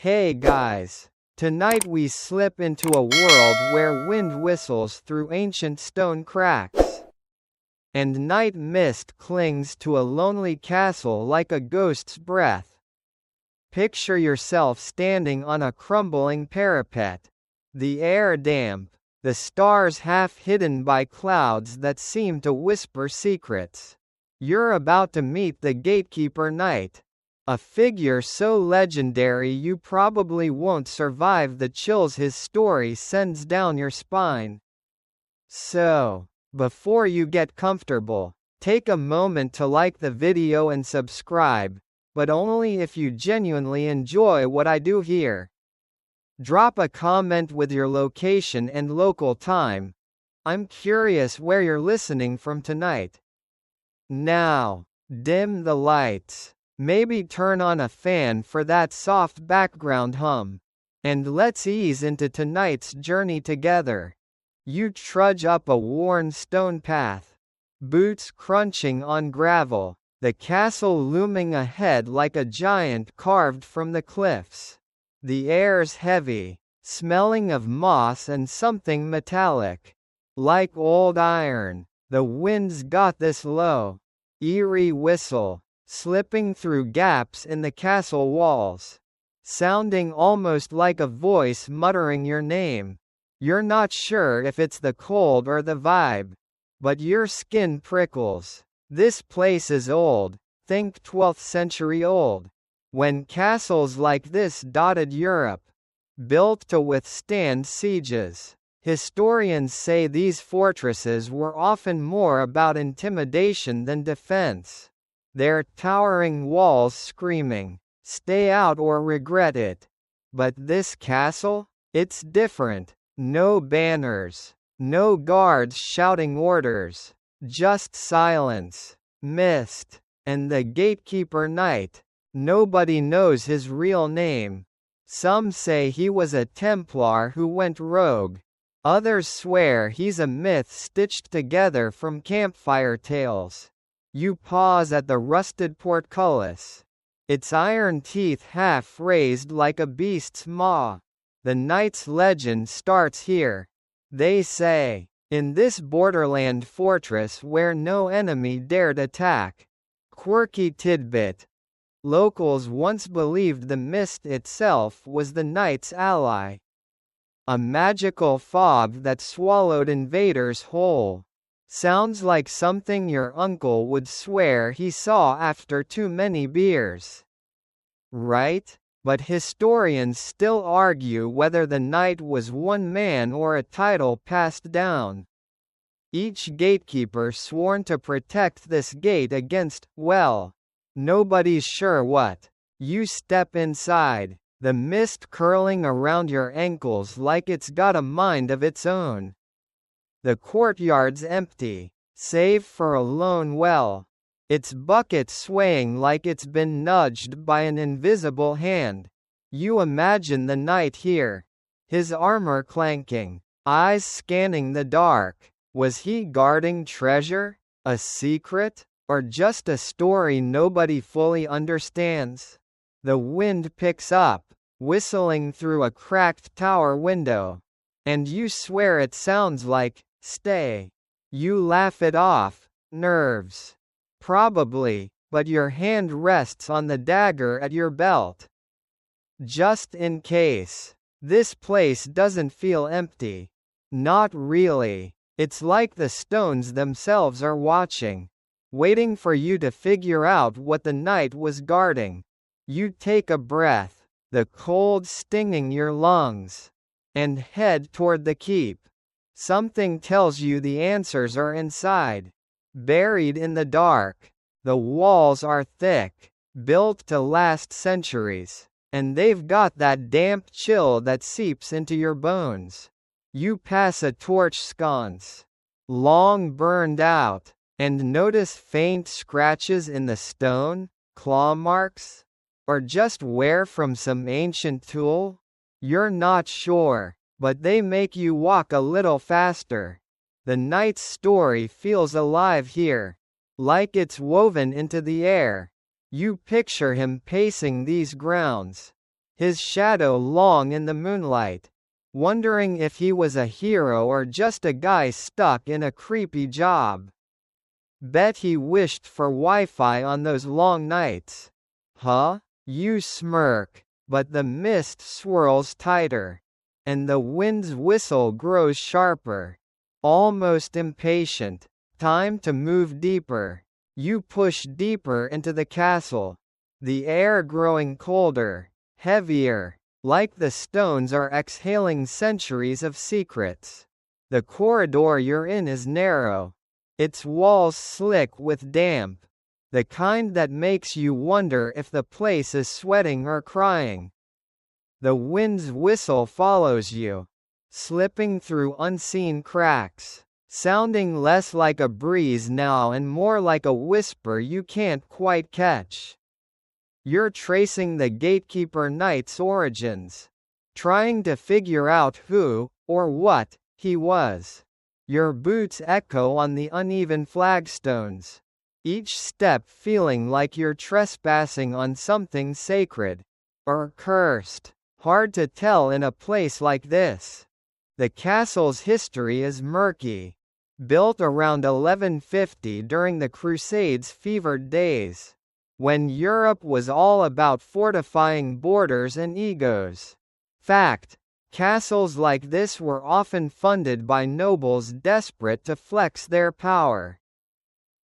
Hey guys! Tonight we slip into a world where wind whistles through ancient stone cracks, and night mist clings to a lonely castle like a ghost's breath. Picture yourself standing on a crumbling parapet, the air damp, the stars half hidden by clouds that seem to whisper secrets. You're about to meet the Gatekeeper Knight, a figure so legendary you probably won't survive the chills his story sends down your spine. So, before you get comfortable, take a moment to like the video and subscribe, but only if you genuinely enjoy what I do here. Drop a comment with your location and local time. I'm curious where you're listening from tonight. Now, dim the lights. Maybe turn on a fan for that soft background hum. And let's ease into tonight's journey together. You trudge up a worn stone path, boots crunching on gravel, the castle looming ahead like a giant carved from the cliffs. The air's heavy, smelling of moss and something metallic. Like old iron, the wind's got this low, eerie whistle, slipping through gaps in the castle walls, sounding almost like a voice muttering your name. You're not sure if it's the cold or the vibe, but your skin prickles. This place is old, think 12th century old, when castles like this dotted Europe, built to withstand sieges. Historians say these fortresses were often more about intimidation than defense. Their towering walls screaming, "Stay out or regret it." But this castle? It's different. No banners, no guards shouting orders, just silence, mist, and the Gatekeeper Knight. Nobody knows his real name. Some say he was a Templar who went rogue. Others swear he's a myth stitched together from campfire tales. You pause at the rusted portcullis, its iron teeth half raised like a beast's maw. The knight's legend starts here. They say, in this borderland fortress where no enemy dared attack. Quirky tidbit. Locals once believed the mist itself was the knight's ally. A magical fog that swallowed invaders whole. Sounds like something your uncle would swear he saw after too many beers. Right? But historians still argue whether the knight was one man or a title passed down. Each gatekeeper sworn to protect this gate against, well, nobody's sure what. You step inside, the mist curling around your ankles like it's got a mind of its own. The courtyard's empty, save for a lone well, its bucket swaying like it's been nudged by an invisible hand. You imagine the knight here, his armor clanking, eyes scanning the dark. Was he guarding treasure, a secret, or just a story nobody fully understands? The wind picks up, whistling through a cracked tower window, and you swear it sounds like, "Stay." You laugh it off, nerves. Probably, but your hand rests on the dagger at your belt. Just in case. This place doesn't feel empty. Not really. It's like the stones themselves are watching, waiting for you to figure out what the knight was guarding. You take a breath, the cold stinging your lungs, and head toward the keep. Something tells you the answers are inside, buried in the dark. The walls are thick, built to last centuries, and they've got that damp chill that seeps into your bones. You pass a torch sconce, long burned out, and notice faint scratches in the stone, claw marks, or just wear from some ancient tool. You're not sure, but they make you walk a little faster. The knight's story feels alive here, like it's woven into the air. You picture him pacing these grounds, his shadow long in the moonlight, wondering if he was a hero or just a guy stuck in a creepy job. Bet he wished for Wi-Fi on those long nights. Huh? You smirk, but the mist swirls tighter, and the wind's whistle grows sharper. Almost impatient. Time to move deeper. You push deeper into the castle. The air growing colder, heavier, like the stones are exhaling centuries of secrets. The corridor you're in is narrow. Its walls slick with damp. The kind that makes you wonder if the place is sweating or crying. The wind's whistle follows you, slipping through unseen cracks, sounding less like a breeze now and more like a whisper you can't quite catch. You're tracing the Gatekeeper Knight's origins, trying to figure out who, or what, he was. Your boots echo on the uneven flagstones, each step feeling like you're trespassing on something sacred, or cursed. Hard to tell in a place like this. The castle's history is murky. Built around 1150 during the Crusades' fevered days, when Europe was all about fortifying borders and egos. Fact: castles like this were often funded by nobles desperate to flex their power.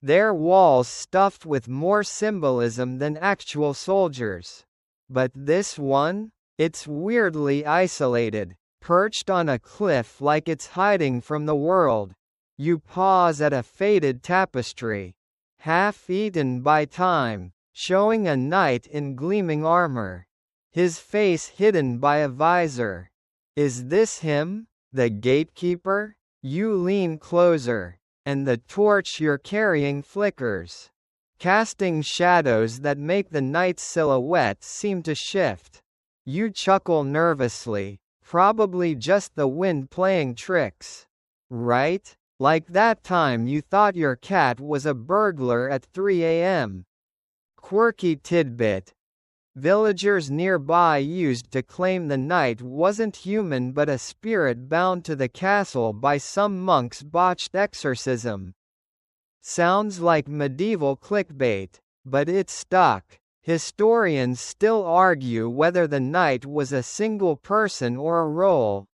Their walls stuffed with more symbolism than actual soldiers. But this one? It's weirdly isolated, perched on a cliff like it's hiding from the world. You pause at a faded tapestry, half eaten by time, showing a knight in gleaming armor, his face hidden by a visor. Is this him, the gatekeeper? You lean closer, and the torch you're carrying flickers, casting shadows that make the knight's silhouette seem to shift. You chuckle nervously, probably just the wind playing tricks. Right? Like that time you thought your cat was a burglar at 3 a.m. Quirky tidbit. Villagers nearby used to claim the knight wasn't human but a spirit bound to the castle by some monk's botched exorcism. Sounds like medieval clickbait, but it stuck. Historians still argue whether the knight was a single person or a role,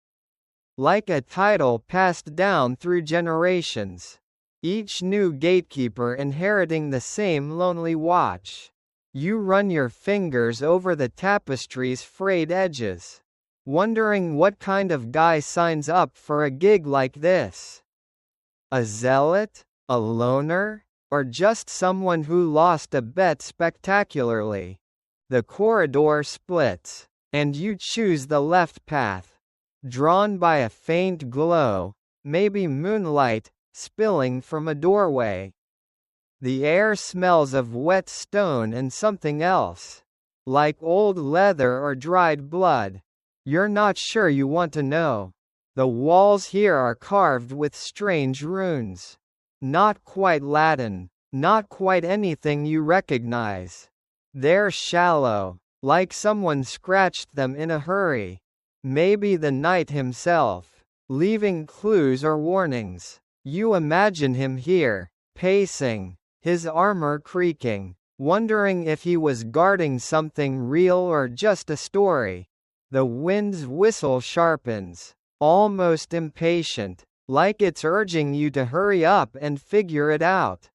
like a title passed down through generations, each new gatekeeper inheriting the same lonely watch. You run your fingers over the tapestry's frayed edges, wondering what kind of guy signs up for a gig like this. A zealot? A loner? Or just someone who lost a bet spectacularly? The corridor splits, and you choose the left path, drawn by a faint glow, maybe moonlight, spilling from a doorway. The air smells of wet stone and something else, like old leather or dried blood. You're not sure you want to know. The walls here are carved with strange runes. Not quite Latin, not quite anything you recognize. They're shallow, like someone scratched them in a hurry. Maybe the knight himself, leaving clues or warnings. You imagine him here, pacing, his armor creaking, wondering if he was guarding something real or just a story. The wind's whistle sharpens, almost impatient, like it's urging you to hurry up and figure it out.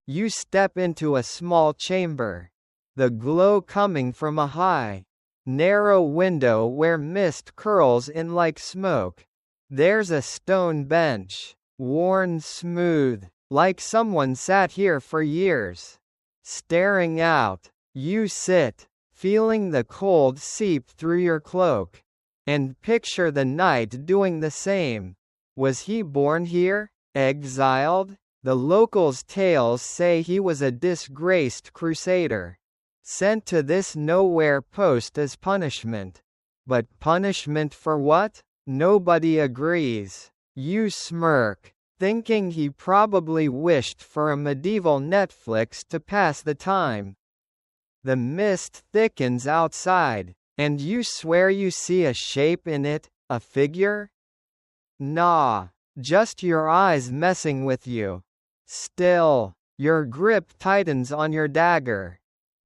You step into a small chamber, the glow coming from a high, narrow window where mist curls in like smoke. There's a stone bench, worn smooth, like someone sat here for years. Staring out, you sit, feeling the cold seep through your cloak, and picture the knight doing the same. Was he born here, exiled? The locals' tales say he was a disgraced crusader, sent to this nowhere post as punishment. But punishment for what? Nobody agrees. You smirk, thinking he probably wished for a medieval Netflix to pass the time. The mist thickens outside, And you swear you see a shape in it, a figure? Nah, just your eyes messing with you. Still, your grip tightens on your dagger.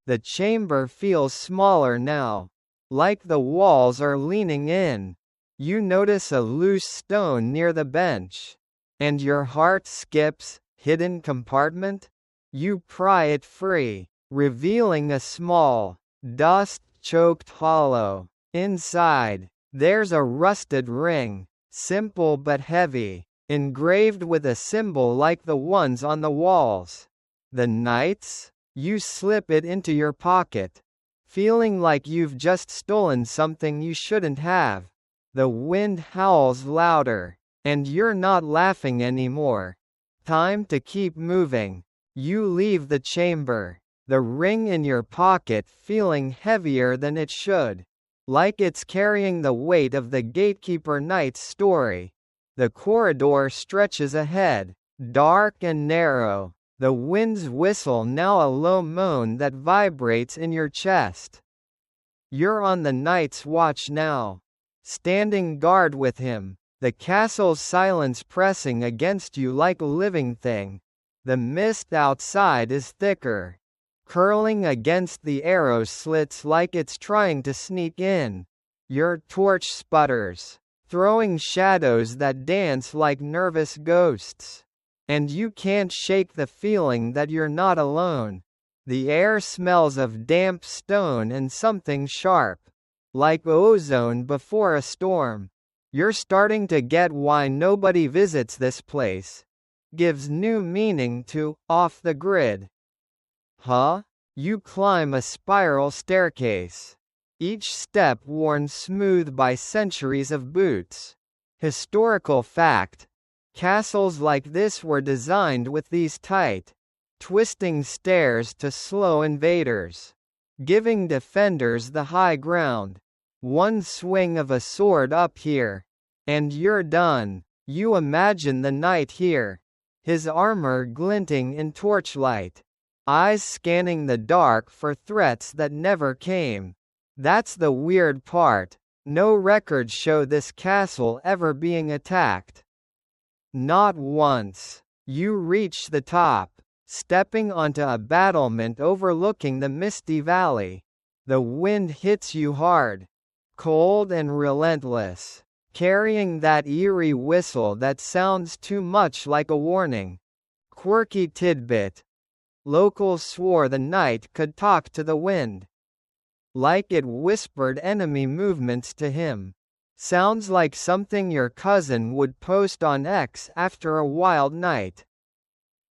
The chamber feels smaller now, like the walls are leaning in. You notice a loose stone near the bench. And your heart skips. Hidden compartment? You pry it free, revealing a small, dust-choked hollow. Inside, there's a rusted ring, simple but heavy, engraved with a symbol like the ones on the walls. The knights? You slip it into your pocket, feeling like you've just stolen something you shouldn't have. The wind howls louder, and you're not laughing anymore. Time to keep moving. You leave the chamber, the ring in your pocket feeling heavier than it should, like it's carrying the weight of the Gatekeeper Knight's story. The corridor stretches ahead, dark and narrow, the wind's whistle now a low moan that vibrates in your chest. You're on the Knight's watch now, standing guard with him, the castle's silence pressing against you like a living thing. The mist outside is thicker, curling against the arrow slits like it's trying to sneak in. Your torch sputters, throwing shadows that dance like nervous ghosts. And you can't shake the feeling that you're not alone. The air smells of damp stone and something sharp, like ozone before a storm. You're starting to get why nobody visits this place. Gives new meaning to off the grid. Huh? You climb a spiral staircase, each step worn smooth by centuries of boots. Historical fact: castles like this were designed with these tight, twisting stairs to slow invaders, giving defenders the high ground. One swing of a sword up here, and you're done. You imagine the knight here, his armor glinting in torchlight, eyes scanning the dark for threats that never came. That's the weird part. No records show this castle ever being attacked. Not once. You reach the top, stepping onto a battlement overlooking the misty valley. The wind hits you hard, cold and relentless, carrying that eerie whistle that sounds too much like a warning. Quirky tidbit: locals swore the knight could talk to the wind, like it whispered enemy movements to him. Sounds like something your cousin would post on X after a wild night.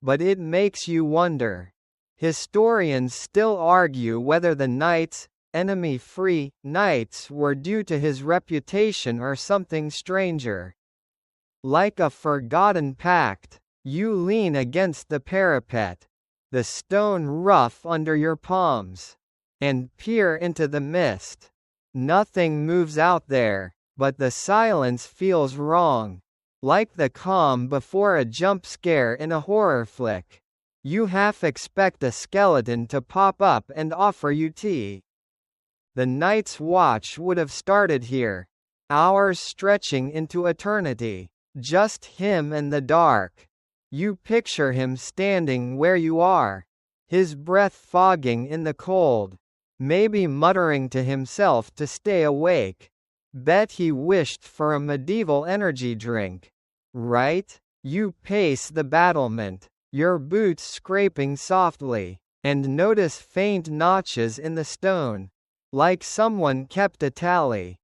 But it makes you wonder. Historians still argue whether the knights, enemy-free knights, were due to his reputation or something stranger. Like a forgotten pact, you lean against the parapet, the stone rough under your palms, and peer into the mist. Nothing moves out there, but the silence feels wrong, like the calm before a jump scare in a horror flick. You half expect a skeleton to pop up and offer you tea. The Night's Watch would have started here, hours stretching into eternity, just him and the dark. You picture him standing where you are, his breath fogging in the cold, maybe muttering to himself to stay awake. Bet he wished for a medieval energy drink. Right? You pace the battlement, your boots scraping softly, and notice faint notches in the stone, like someone kept a tally.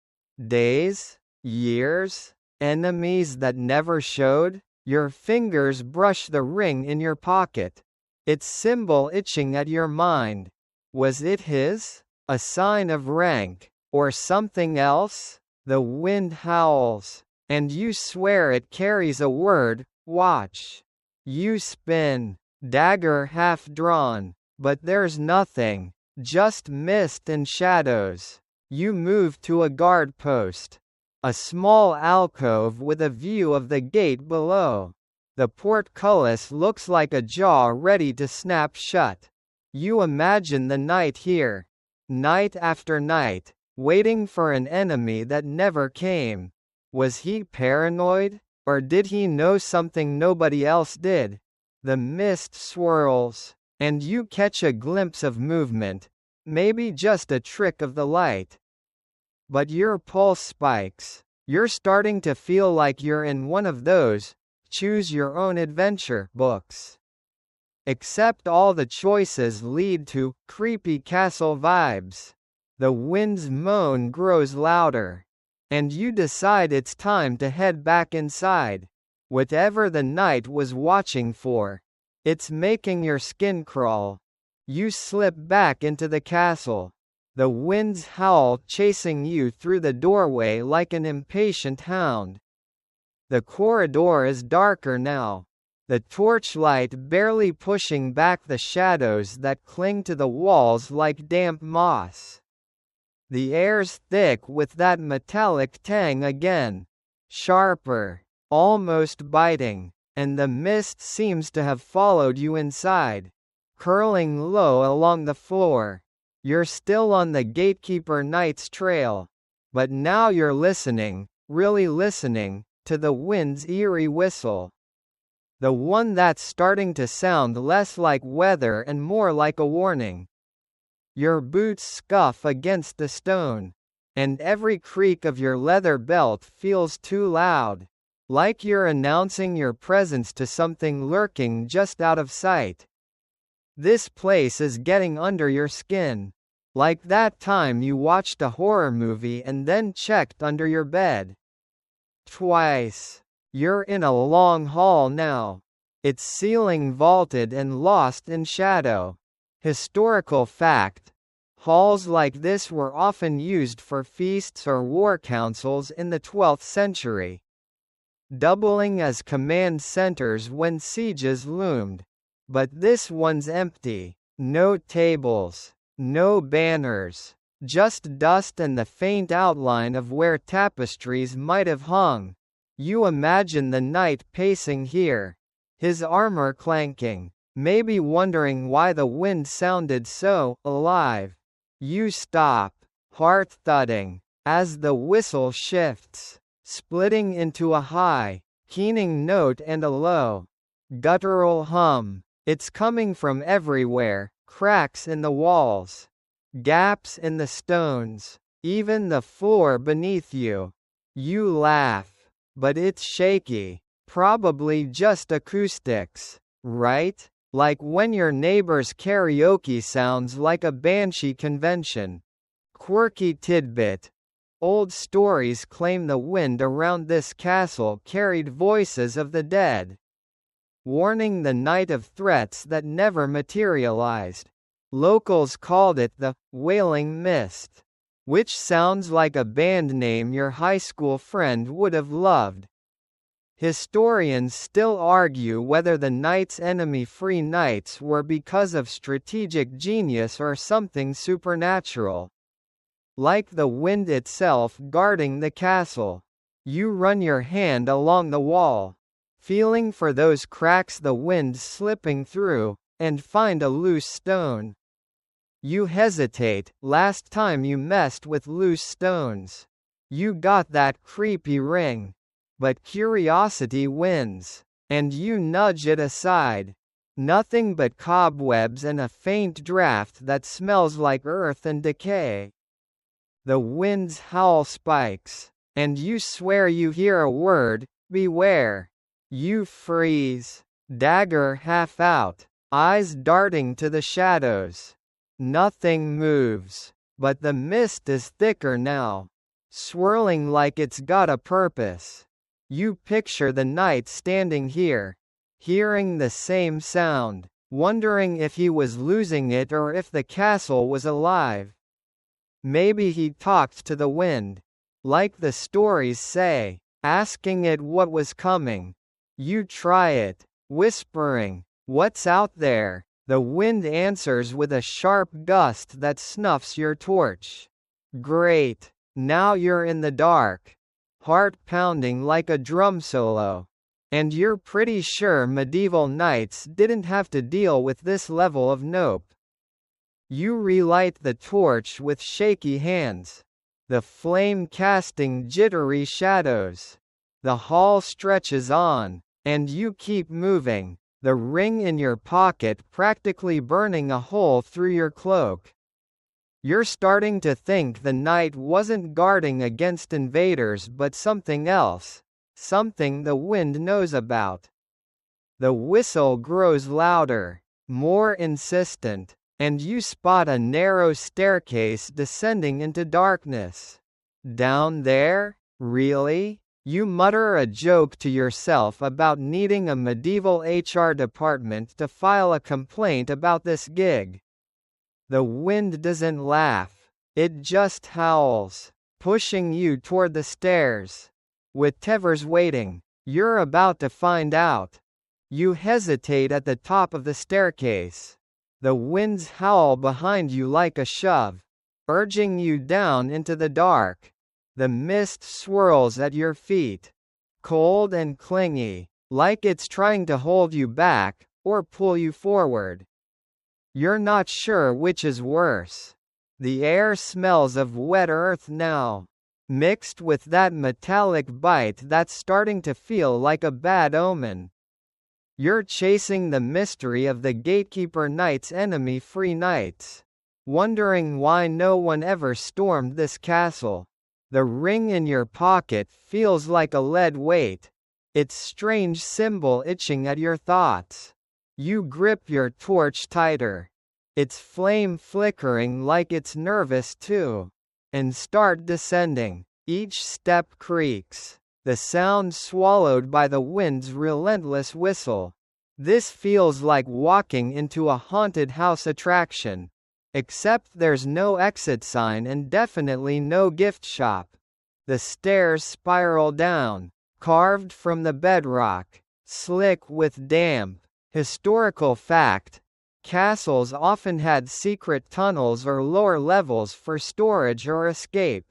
Days? Years? Enemies that never showed? Your fingers brush the ring in your pocket, its symbol itching at your mind. Was it his? A sign of rank? Or something else? The wind howls, and you swear it carries a word: watch. You spin, dagger half drawn, but there's nothing, just mist and shadows. You move to a guard post, a small alcove with a view of the gate below. The portcullis looks like a jaw ready to snap shut. You imagine the night here, night after night, waiting for an enemy that never came. Was he paranoid? Or did he know something nobody else did? The mist swirls, and you catch a glimpse of movement, maybe just a trick of the light. But your pulse spikes. You're starting to feel like you're in one of those choose your own adventure books. Except all the choices lead to creepy castle vibes. The wind's moan grows louder, and you decide it's time to head back inside. Whatever the night was watching for, it's making your skin crawl. You slip back into the castle, the wind's howl chasing you through the doorway like an impatient hound. The corridor is darker now, the torchlight barely pushing back the shadows that cling to the walls like damp moss. The air's thick with that metallic tang again, sharper, almost biting, and the mist seems to have followed you inside, curling low along the floor. You're still on the Gatekeeper Knight's trail, but now you're listening, really listening, to the wind's eerie whistle. The one that's starting to sound less like weather and more like a warning. Your boots scuff against the stone, and every creak of your leather belt feels too loud, like you're announcing your presence to something lurking just out of sight. This place is getting under your skin, like that time you watched a horror movie and then checked under your bed. Twice. You're in a long hall now. Its ceiling vaulted and lost in shadow. Historical fact: halls like this were often used for feasts or war councils in the 12th century, doubling as command centers when sieges loomed. But this one's empty. No tables, no banners, just dust and the faint outline of where tapestries might have hung. You imagine the knight pacing here, his armor clanking, maybe wondering why the wind sounded so alive. You stop, heart thudding, as the whistle shifts, splitting into a high, keening note and a low, guttural hum. It's coming from everywhere, cracks in the walls, gaps in the stones, even the floor beneath you. You laugh, but it's shaky, probably just acoustics, right? Like when your neighbor's karaoke sounds like a banshee convention. Quirky tidbit: old stories claim the wind around this castle carried voices of the dead, warning the night of threats that never materialized. Locals called it the Wailing Mist, which sounds like a band name your high school friend would have loved. Historians still argue whether the knight's enemy-free nights were because of strategic genius or something supernatural, like the wind itself guarding the castle. You run your hand along the wall, feeling for those cracks the wind slipping through, and find a loose stone. You hesitate. Last time you messed with loose stones, you got that creepy ring. But curiosity wins, and you nudge it aside. Nothing but cobwebs and a faint draft that smells like earth and decay. The wind's howl spikes, and you swear you hear a word: beware. You freeze, dagger half out, eyes darting to the shadows. Nothing moves, but the mist is thicker now, swirling like it's got a purpose. You picture the knight standing here, hearing the same sound, wondering if he was losing it or if the castle was alive. Maybe he talked to the wind, like the stories say, asking it what was coming. You try it, whispering, "What's out there?" The wind answers with a sharp gust that snuffs your torch. Great. Now you're in the dark, heart pounding like a drum solo. And you're pretty sure medieval knights didn't have to deal with this level of nope. You relight the torch with shaky hands, the flame casting jittery shadows. The hall stretches on, and you keep moving, the ring in your pocket practically burning a hole through your cloak. You're starting to think the knight wasn't guarding against invaders but something else, something the wind knows about. The whistle grows louder, more insistent, and you spot a narrow staircase descending into darkness. Down there? Really? You mutter a joke to yourself about needing a medieval HR department to file a complaint about this gig. The wind doesn't laugh, it just howls, pushing you toward the stairs. Whatever's waiting, you're about to find out. You hesitate at the top of the staircase. The winds howl behind you like a shove, urging you down into the dark. The mist swirls at your feet, cold and clingy, like it's trying to hold you back, or pull you forward. You're not sure which is worse. The air smells of wet earth now, mixed with that metallic bite that's starting to feel like a bad omen. You're chasing the mystery of the Gatekeeper Knight's enemy-free nights, wondering why no one ever stormed this castle. The ring in your pocket feels like a lead weight, its strange symbol itching at your thoughts. You grip your torch tighter, its flame flickering like it's nervous too, and start descending. Each step creaks, the sound swallowed by the wind's relentless whistle. This feels like walking into a haunted house attraction. Except there's no exit sign and definitely no gift shop. The stairs spiral down, carved from the bedrock, slick with damp. Historical fact: castles often had secret tunnels or lower levels for storage or escape.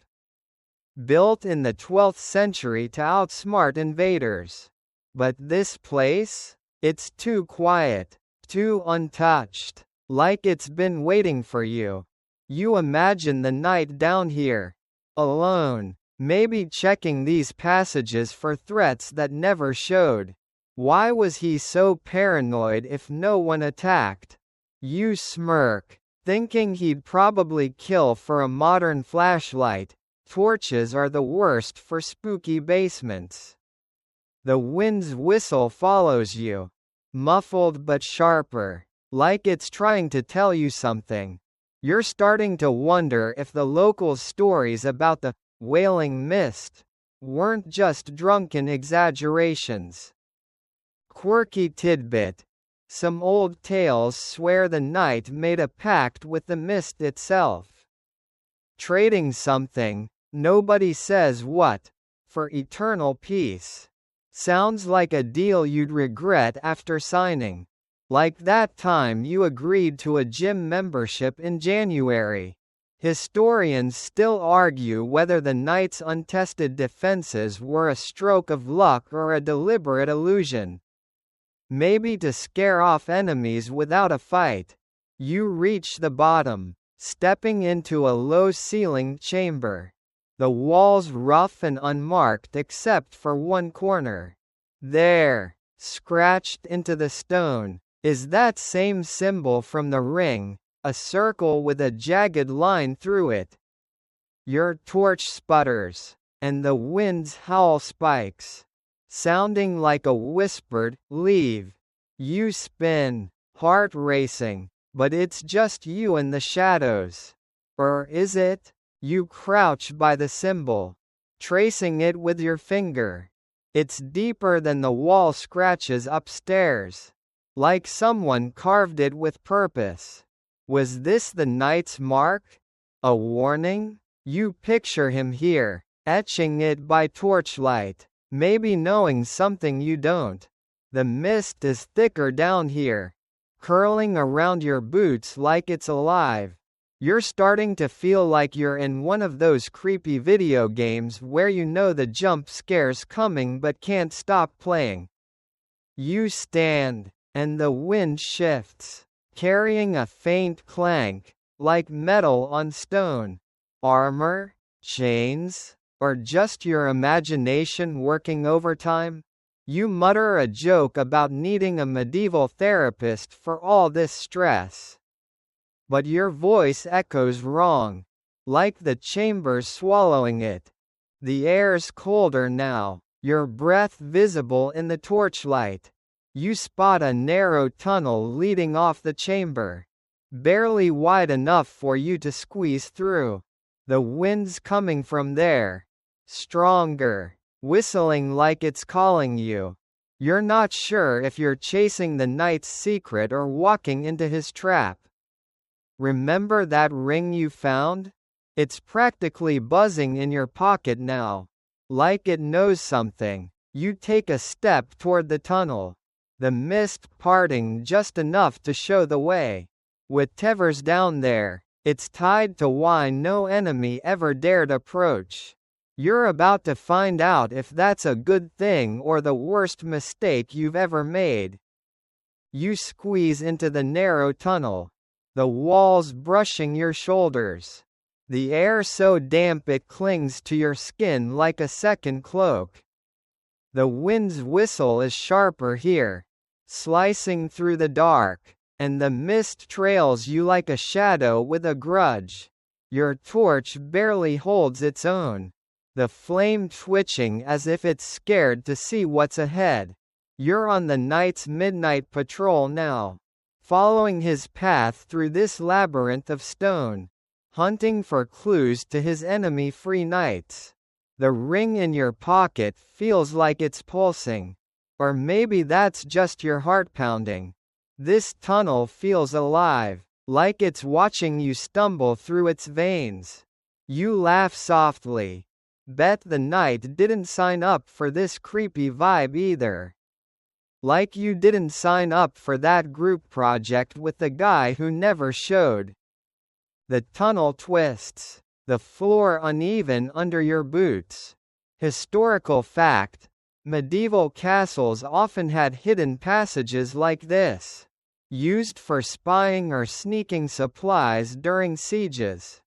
Built in the 12th century to outsmart invaders. But this place? It's too quiet, too untouched, like it's been waiting for you. You imagine the knight down here, alone, maybe checking these passages for threats that never showed. Why was he so paranoid if no one attacked? You smirk, thinking he'd probably kill for a modern flashlight. Torches are the worst for spooky basements. The wind's whistle follows you, muffled but sharper, like it's trying to tell you something. You're starting to wonder if the locals' stories about the wailing mist weren't just drunken exaggerations. Quirky tidbit: some old tales swear the knight made a pact with the mist itself, trading something, nobody says what, for eternal peace. Sounds like a deal you'd regret after signing. Like that time you agreed to a gym membership in January. Historians still argue whether the knight's untested defenses were a stroke of luck or a deliberate illusion. Maybe to scare off enemies without a fight. You reach the bottom, stepping into a low-ceilinged chamber. The walls rough and unmarked except for one corner. There, scratched into the stone, is that same symbol from the ring, a circle with a jagged line through it. Your torch sputters, and the wind's howl spikes, sounding like a whispered, "Leave." You spin, heart racing, but it's just you and the shadows. Or is it? You crouch by the symbol, tracing it with your finger. It's deeper than the wall scratches upstairs, like someone carved it with purpose. Was this the knight's mark? A warning? You picture him here, etching it by torchlight, maybe knowing something you don't. The mist is thicker down here, curling around your boots like it's alive. You're starting to feel like you're in one of those creepy video games where you know the jump scare's coming but can't stop playing. You stand, and the wind shifts, carrying a faint clank, like metal on stone. Armor? Chains? Or just your imagination working overtime? You mutter a joke about needing a medieval therapist for all this stress. But your voice echoes wrong. Like the chambers swallowing it. The air's colder now, your breath visible in the torchlight. You spot a narrow tunnel leading off the chamber. Barely wide enough for you to squeeze through. The wind's coming from there. Stronger. Whistling like it's calling you. You're not sure if you're chasing the knight's secret or walking into his trap. Remember that ring you found? It's practically buzzing in your pocket now. Like it knows something. You take a step toward the tunnel. The mist parting just enough to show the way. Whatever's down there, it's tied to why no enemy ever dared approach. You're about to find out if that's a good thing or the worst mistake you've ever made. You squeeze into the narrow tunnel. The walls brushing your shoulders. The air so damp it clings to your skin like a second cloak. The wind's whistle is sharper here, slicing through the dark, and the mist trails you like a shadow with a grudge. Your torch barely holds its own. The flame twitching as if it's scared to see what's ahead. You're on the knight's midnight patrol now, following his path through this labyrinth of stone, hunting for clues to his enemy-free knights. The ring in your pocket feels like it's pulsing. Or maybe that's just your heart pounding. This tunnel feels alive, like it's watching you stumble through its veins. You laugh softly. Bet the knight didn't sign up for this creepy vibe either. Like you didn't sign up for that group project with the guy who never showed. The tunnel twists, the floor uneven under your boots. Historical fact: medieval castles often had hidden passages like this, used for spying or sneaking supplies during sieges.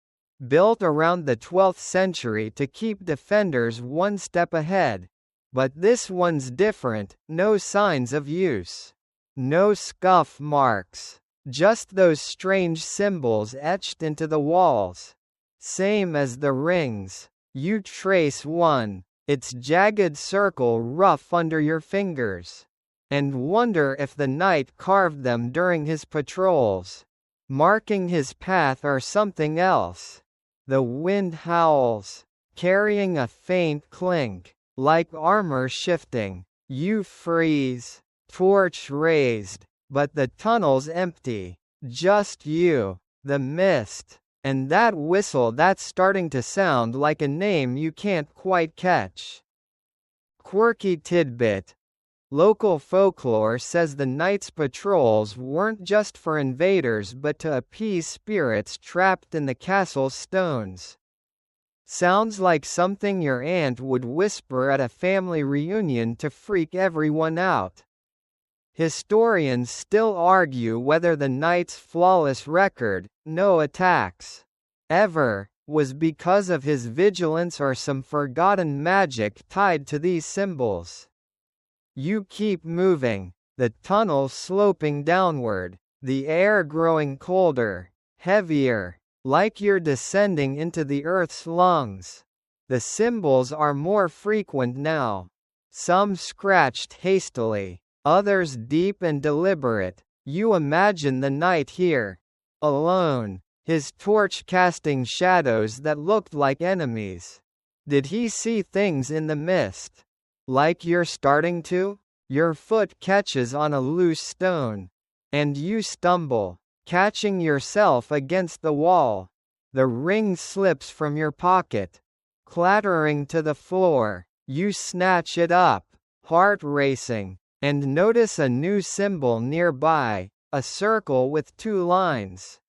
Built around the 12th century to keep defenders one step ahead. But this one's different, no signs of use. No scuff marks. Just those strange symbols etched into the walls. Same as the rings. You trace one, its jagged circle rough under your fingers. And wonder if the knight carved them during his patrols. Marking his path or something else. The wind howls, carrying a faint clink, like armor shifting. You freeze, torch raised, but the tunnel's empty. Just you, the mist, and that whistle that's starting to sound like a name you can't quite catch. Quirky tidbit. Local folklore says the knight's patrols weren't just for invaders but to appease spirits trapped in the castle's stones. Sounds like something your aunt would whisper at a family reunion to freak everyone out. Historians still argue whether the knight's flawless record, no attacks, ever, was because of his vigilance or some forgotten magic tied to these symbols. You keep moving, the tunnel sloping downward, the air growing colder, heavier, like you're descending into the earth's lungs. The symbols are more frequent now. Some scratched hastily, others deep and deliberate. You imagine the knight here, alone, his torch casting shadows that looked like enemies. Did he see things in the mist? Like you're starting to? Your foot catches on a loose stone. And you stumble, catching yourself against the wall. The ring slips from your pocket. Clattering to the floor, you snatch it up, heart racing, and notice a new symbol nearby, a circle with 2 lines.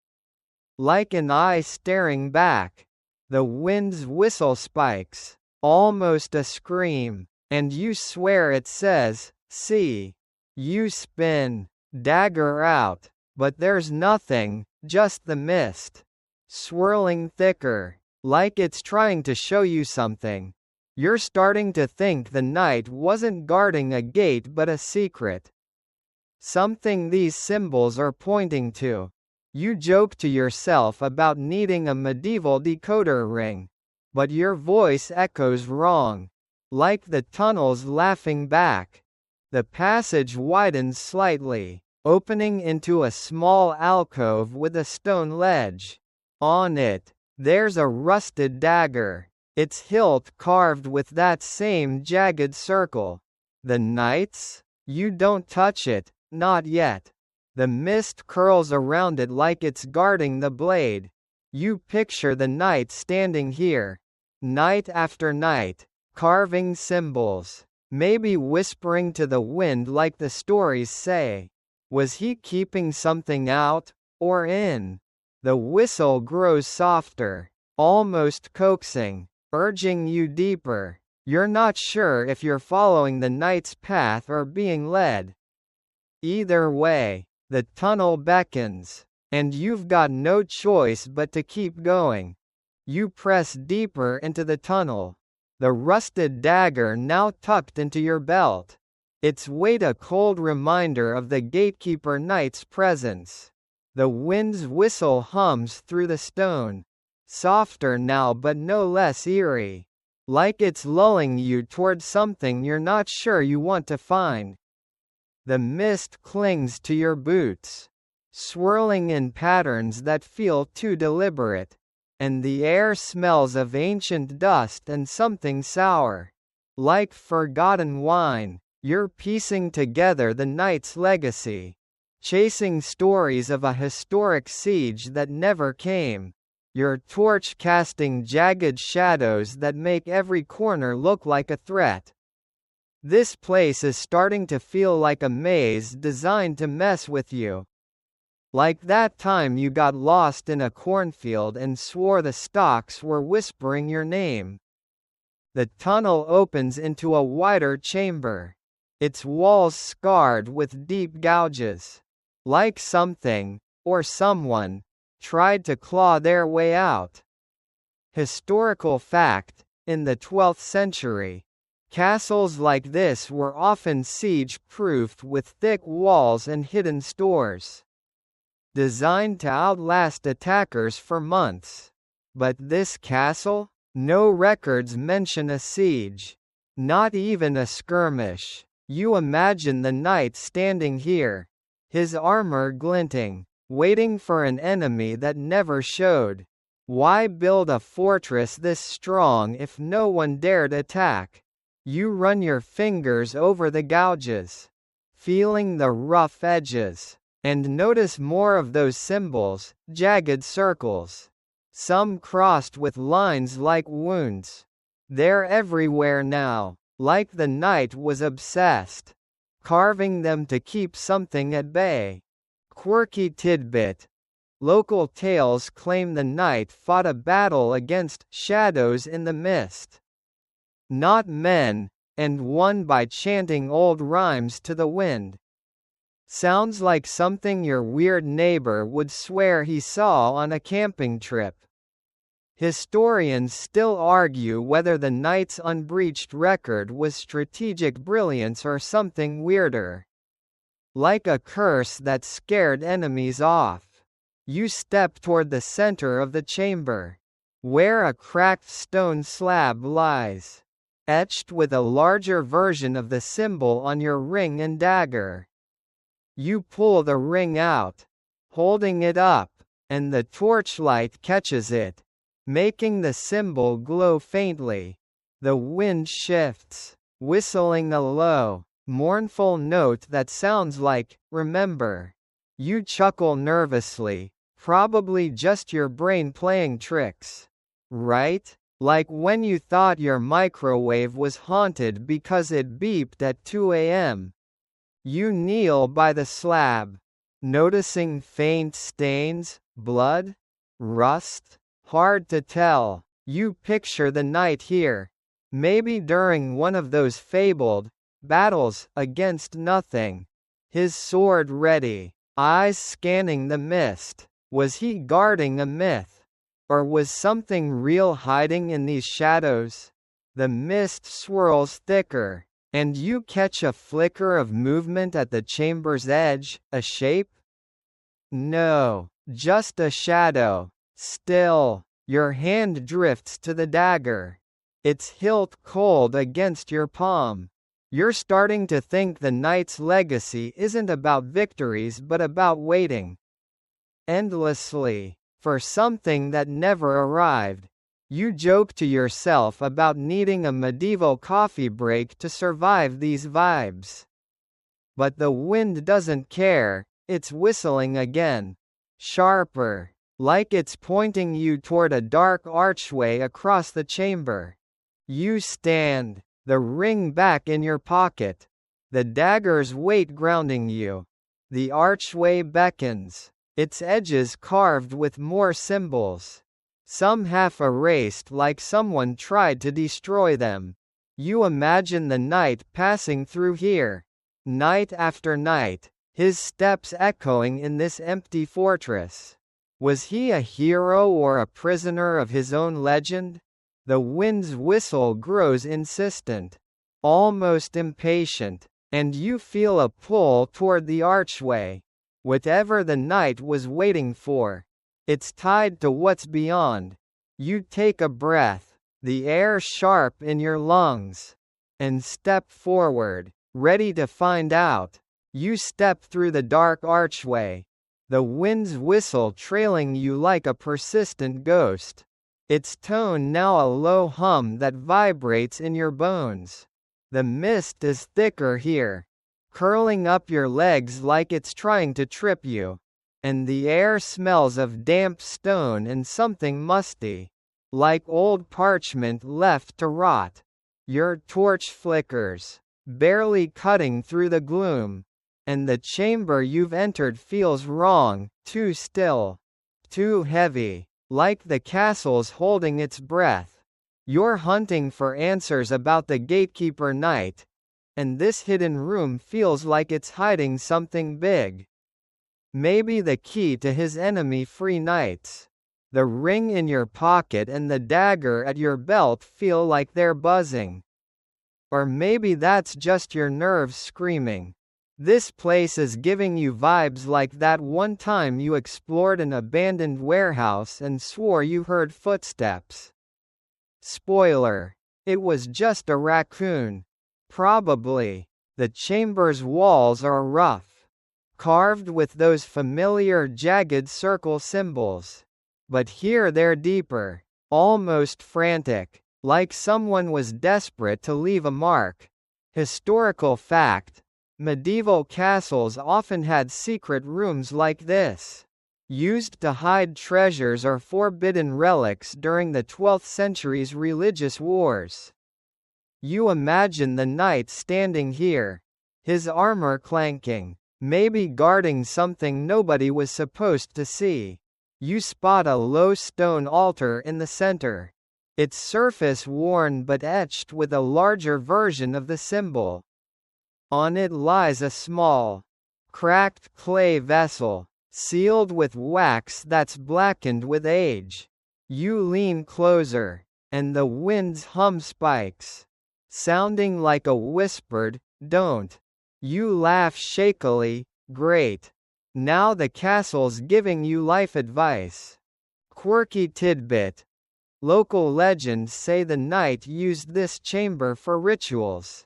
Like an eye staring back. The wind's whistle spikes, almost a scream. And you swear it says, "See." You spin, dagger out, but there's nothing, just the mist. Swirling thicker, like it's trying to show you something. You're starting to think the knight wasn't guarding a gate but a secret. Something these symbols are pointing to. You joke to yourself about needing a medieval decoder ring. But your voice echoes wrong. Like the tunnel's laughing back. The passage widens slightly, opening into a small alcove with a stone ledge. On it, there's a rusted dagger, its hilt carved with that same jagged circle. The knight's? You don't touch it, not yet. The mist curls around it like it's guarding the blade. You picture the knight standing here, night after night, carving symbols, maybe whispering to the wind like the stories say. Was he keeping something out, or in? The whistle grows softer, almost coaxing, urging you deeper. You're not sure if you're following the knight's path or being led. Either way, the tunnel beckons, and you've got no choice but to keep going. You press deeper into the tunnel, the rusted dagger now tucked into your belt. Its weight a cold reminder of the Gatekeeper Knight's presence. The wind's whistle hums through the stone, softer now but no less eerie, like it's lulling you toward something you're not sure you want to find. The mist clings to your boots, swirling in patterns that feel too deliberate, and the air smells of ancient dust and something sour. Like forgotten wine, you're piecing together the knight's legacy, chasing stories of a historic siege that never came, your torch casting jagged shadows that make every corner look like a threat. This place is starting to feel like a maze designed to mess with you. Like that time you got lost in a cornfield and swore the stalks were whispering your name. The tunnel opens into a wider chamber, its walls scarred with deep gouges. Like something, or someone, tried to claw their way out. Historical fact: in the 12th century, castles like this were often siege-proofed with thick walls and hidden stores, designed to outlast attackers for months. But this castle? No records mention a siege. Not even a skirmish. You imagine the knight standing here, his armor glinting, waiting for an enemy that never showed. Why build a fortress this strong if no one dared attack? You run your fingers over the gouges, feeling the rough edges, and notice more of those symbols, jagged circles, some crossed with lines like wounds. They're everywhere now, like the knight was obsessed, carving them to keep something at bay. Quirky tidbit: local tales claim the knight fought a battle against shadows in the mist, not men, and won by chanting old rhymes to the wind. Sounds like something your weird neighbor would swear he saw on a camping trip. Historians still argue whether the knight's unbreached record was strategic brilliance or something weirder, like a curse that scared enemies off. You step toward the center of the chamber, where a cracked stone slab lies, etched with a larger version of the symbol on your ring and dagger. You pull the ring out, holding it up, and the torchlight catches it, making the symbol glow faintly. The wind shifts, whistling a low, mournful note that sounds like, "Remember." You chuckle nervously, probably just your brain playing tricks. Right? Like when you thought your microwave was haunted because it beeped at 2 a.m. You kneel by the slab, noticing faint stains, blood, rust. Hard to tell. You picture the knight here, maybe during one of those fabled battles against nothing, his sword ready, eyes scanning the mist. Was he guarding a myth? Or was something real hiding in these shadows? The mist swirls thicker, and you catch a flicker of movement at the chamber's edge, a shape? No, just a shadow. Still, your hand drifts to the dagger. Its hilt cold against your palm. You're starting to think the knight's legacy isn't about victories but about waiting endlessly for something that never arrived. You joke to yourself about needing a medieval coffee break to survive these vibes. But the wind doesn't care, it's whistling again. Sharper, like it's pointing you toward a dark archway across the chamber. You stand, the ring back in your pocket, the dagger's weight grounding you. The archway beckons, its edges carved with more symbols. Some half erased like someone tried to destroy them. You imagine the knight passing through here, night after night, his steps echoing in this empty fortress. Was he a hero or a prisoner of his own legend? The wind's whistle grows insistent, almost impatient, and you feel a pull toward the archway. Whatever the knight was waiting for, it's tied to what's beyond. You take a breath, the air sharp in your lungs, and step forward, ready to find out. You step through the dark archway, the wind's whistle trailing you like a persistent ghost. Its tone now a low hum that vibrates in your bones. The mist is thicker here, curling up your legs like it's trying to trip you. And the air smells of damp stone and something musty, like old parchment left to rot. Your torch flickers, barely cutting through the gloom. And the chamber you've entered feels wrong, too still, too heavy. Like the castle's holding its breath. You're hunting for answers about the Gatekeeper Knight, and this hidden room feels like it's hiding something big. Maybe the key to his enemy-free knights. The ring in your pocket and the dagger at your belt feel like they're buzzing. Or maybe that's just your nerves screaming. This place is giving you vibes like that one time you explored an abandoned warehouse and swore you heard footsteps. Spoiler: it was just a raccoon. Probably. The chamber's walls are rough, carved with those familiar jagged circle symbols. But here they're deeper, almost frantic, like someone was desperate to leave a mark. Historical fact: medieval castles often had secret rooms like this, used to hide treasures or forbidden relics during the 12th century's religious wars. You imagine the knight standing here, his armor clanking, maybe guarding something nobody was supposed to see. You spot a low stone altar in the center, its surface worn but etched with a larger version of the symbol. On it lies a small, cracked clay vessel, sealed with wax that's blackened with age. You lean closer, and the wind's hum spikes, sounding like a whispered, "Don't." You laugh shakily, "Great. Now the castle's giving you life advice." Quirky tidbit: local legends say the knight used this chamber for rituals,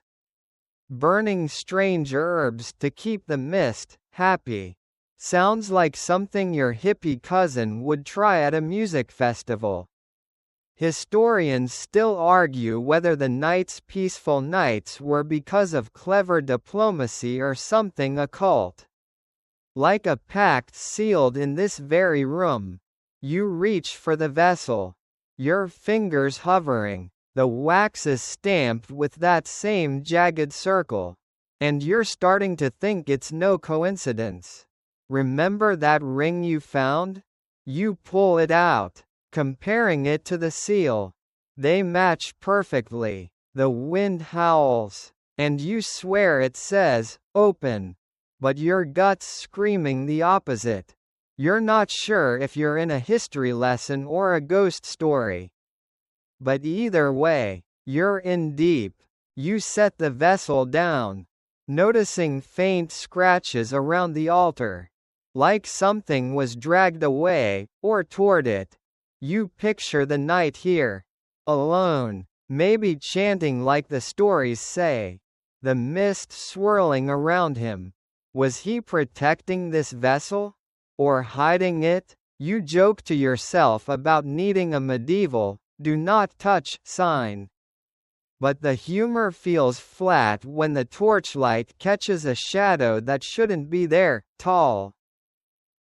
burning strange herbs to keep the mist happy. Sounds like something your hippie cousin would try at a music festival. Historians still argue whether the knight's peaceful nights were because of clever diplomacy or something occult. Like a pact sealed in this very room. You reach for the vessel, your fingers hovering. The wax is stamped with that same jagged circle, and you're starting to think it's no coincidence. Remember that ring you found? You pull it out, comparing it to the seal. They match perfectly. The wind howls, and you swear it says, "Open." But your gut's screaming the opposite. You're not sure if you're in a history lesson or a ghost story. But either way, you're in deep. You set the vessel down, noticing faint scratches around the altar. Like something was dragged away, or toward it. You picture the knight here, alone, maybe chanting like the stories say. The mist swirling around him. Was he protecting this vessel? Or hiding it? You joke to yourself about needing a medieval, do not touch sign. But the humor feels flat when the torchlight catches a shadow that shouldn't be there, tall,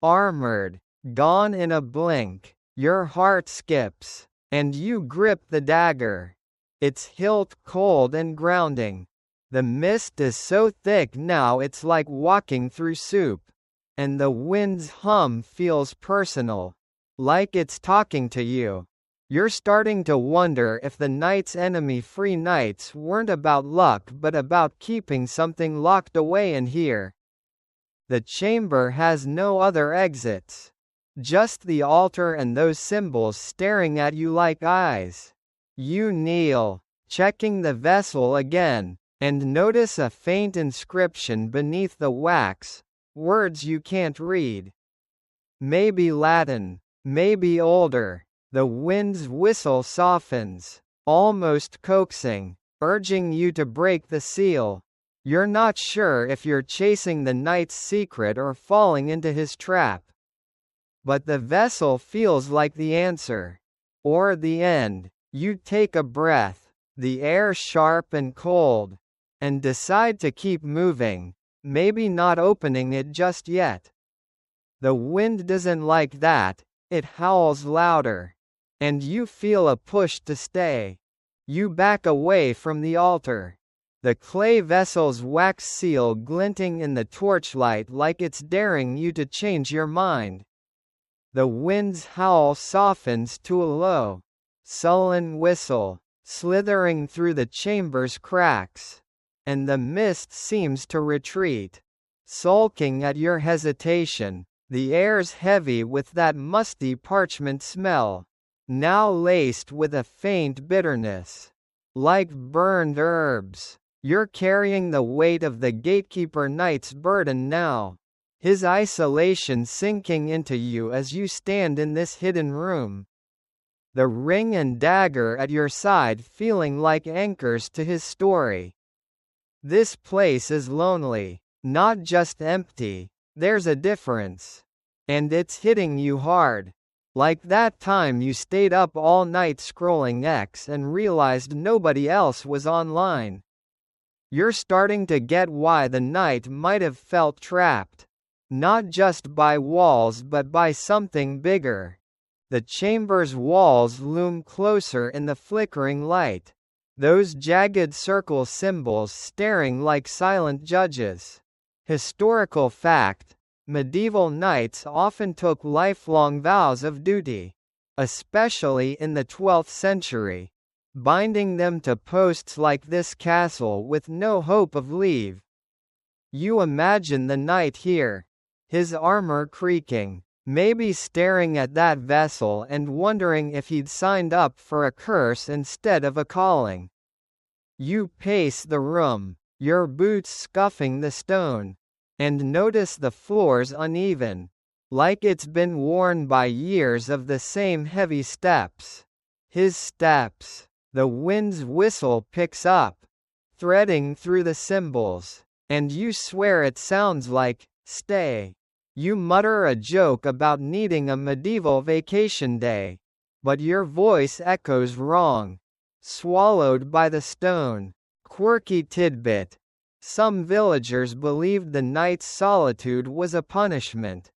armored, gone in a blink. Your heart skips, and you grip the dagger. Its hilt cold and grounding. The mist is so thick now it's like walking through soup. And the wind's hum feels personal. Like it's talking to you. You're starting to wonder if the knight's enemy-free nights weren't about luck but about keeping something locked away in here. The chamber has no other exits. Just the altar and those symbols staring at you like eyes. You kneel, checking the vessel again, and notice a faint inscription beneath the wax, words you can't read. Maybe Latin, maybe older. The wind's whistle softens, almost coaxing, urging you to break the seal. You're not sure if you're chasing the knight's secret or falling into his trap. But the vessel feels like the answer. Or the end. You take a breath, the air sharp and cold, and decide to keep moving, maybe not opening it just yet. The wind doesn't like that, it howls louder. And you feel a push to stay. You back away from the altar. The clay vessel's wax seal glinting in the torchlight like it's daring you to change your mind. The wind's howl softens to a low, sullen whistle, slithering through the chamber's cracks. And the mist seems to retreat, sulking at your hesitation. The air's heavy with that musty parchment smell, now laced with a faint bitterness. Like burned herbs. You're carrying the weight of the Gatekeeper Knight's burden now. His isolation sinking into you as you stand in this hidden room. The ring and dagger at your side feeling like anchors to his story. This place is lonely, not just empty, there's a difference. And it's hitting you hard. Like that time you stayed up all night scrolling X and realized nobody else was online. You're starting to get why the knight might have felt trapped. Not just by walls but by something bigger. The chamber's walls loom closer in the flickering light. Those jagged circle symbols staring like silent judges. Historical fact. Medieval knights often took lifelong vows of duty, especially in the 12th century, binding them to posts like this castle with no hope of leave. You imagine the knight here, his armor creaking, maybe staring at that vessel and wondering if he'd signed up for a curse instead of a calling. You pace the room, your boots scuffing the stone. And notice the floor's uneven, like it's been worn by years of the same heavy steps. His steps. The wind's whistle picks up, threading through the symbols, and you swear it sounds like, stay. You mutter a joke about needing a medieval vacation day, but your voice echoes wrong. Swallowed by the stone. Quirky tidbit. Some villagers believed the knight's solitude was a punishment.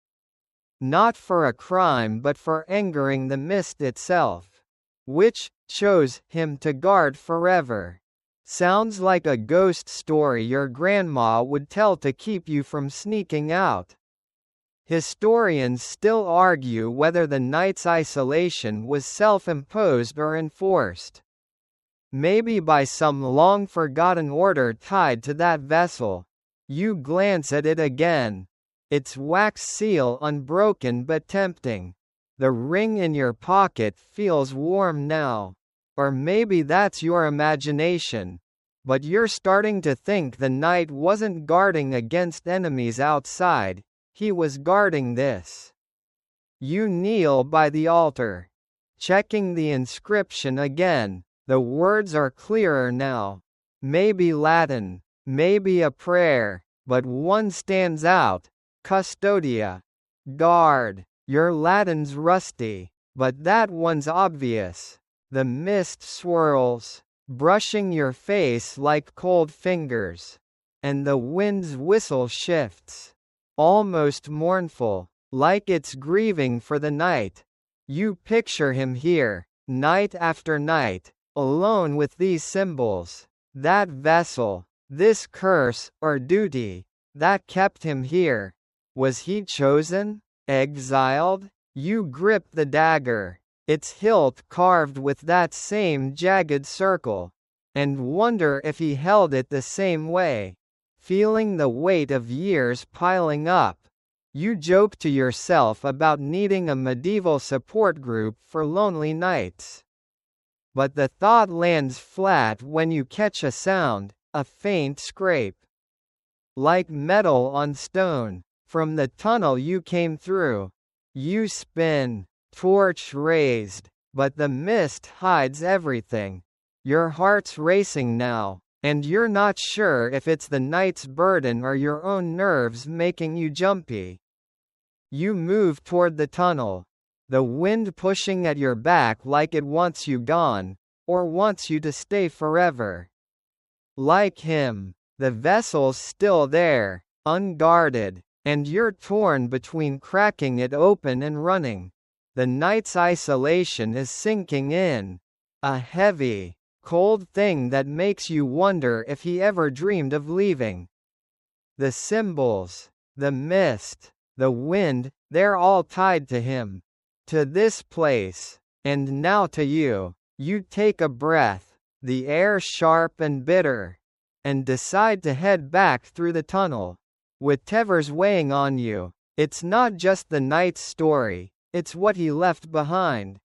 Not for a crime but for angering the mist itself, which chose him to guard forever. Sounds like a ghost story your grandma would tell to keep you from sneaking out. Historians still argue whether the knight's isolation was self-imposed or enforced. Maybe by some long-forgotten order tied to that vessel. You glance at it again. its wax seal unbroken but tempting. The ring in your pocket feels warm now. Or maybe that's your imagination. But you're starting to think the knight wasn't guarding against enemies outside, he was guarding this. You kneel by the altar. Checking the inscription again, the words are clearer now. Maybe Latin, maybe a prayer, but one stands out: Custodia. Guard. Your Latin's rusty, but that one's obvious. The mist swirls, brushing your face like cold fingers. And the wind's whistle shifts. Almost mournful, like it's grieving for the night. You picture him here, night after night, alone with these symbols. That vessel, this curse, or duty, that kept him here. Was he chosen? Exiled? You grip the dagger, its hilt carved with that same jagged circle, and wonder if he held it the same way. Feeling the weight of years piling up, you joke to yourself about needing a medieval support group for lonely nights. But the thought lands flat when you catch a sound, a faint scrape. Like metal on stone, from the tunnel you came through. You spin, torch raised, but the mist hides everything. Your heart's racing now, and you're not sure if it's the night's burden or your own nerves making you jumpy. You move toward the tunnel, the wind pushing at your back like it wants you gone, or wants you to stay forever. Like him, the vessel's still there, unguarded, and you're torn between cracking it open and running. The night's isolation is sinking in, a heavy, cold thing that makes you wonder if he ever dreamed of leaving. The symbols, the mist, the wind, they're all tied to him, to this place, and now to you. You take a breath, the air sharp and bitter, and decide to head back through the tunnel. Whatever's weighing on you, it's not just the knight's story, it's what he left behind.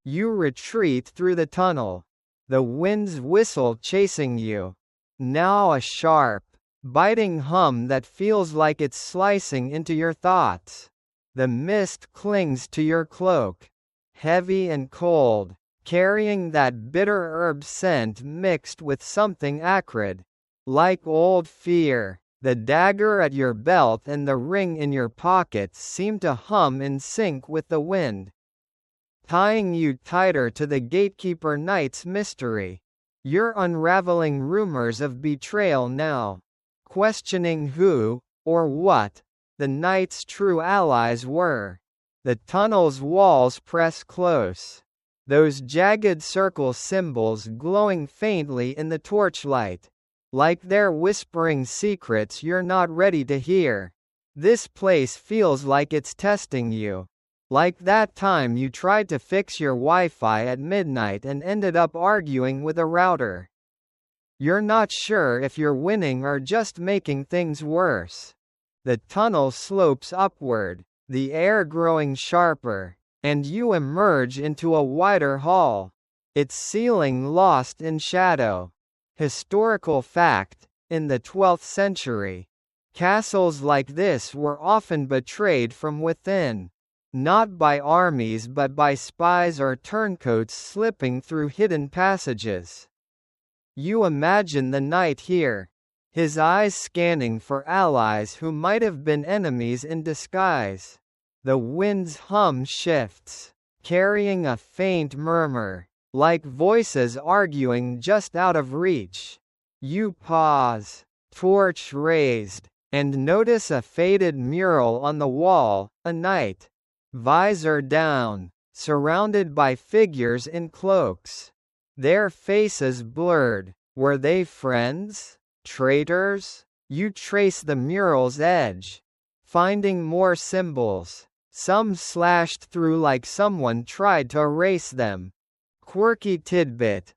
You retreat through the tunnel, the wind's whistle chasing you. Now a sharp, biting hum that feels like it's slicing into your thoughts. The mist clings to your cloak, heavy and cold, carrying that bitter herb scent mixed with something acrid, like old fear. The dagger at your belt and the ring in your pocket seem to hum in sync with the wind, tying you tighter to the Gatekeeper Knight's mystery. You're unraveling rumors of betrayal now, questioning who, or what, the knight's true allies were. The tunnel's walls press close, those jagged circle symbols glowing faintly in the torchlight, like they're whispering secrets you're not ready to hear. This place feels like it's testing you. Like that time you tried to fix your Wi-Fi at midnight and ended up arguing with a router. You're not sure if you're winning or just making things worse. The tunnel slopes upward, the air growing sharper, and you emerge into a wider hall, its ceiling lost in shadow. Historical fact: in the 12th century, castles like this were often betrayed from within, not by armies but by spies or turncoats slipping through hidden passages. You imagine the knight here, his eyes scanning for allies who might have been enemies in disguise. The wind's hum shifts, carrying a faint murmur, like voices arguing just out of reach. You pause, torch raised, and notice a faded mural on the wall, a knight, visor down, surrounded by figures in cloaks. Their faces blurred. Were they friends? Traitors? You trace the mural's edge, finding more symbols, some slashed through like someone tried to erase them. Quirky tidbit: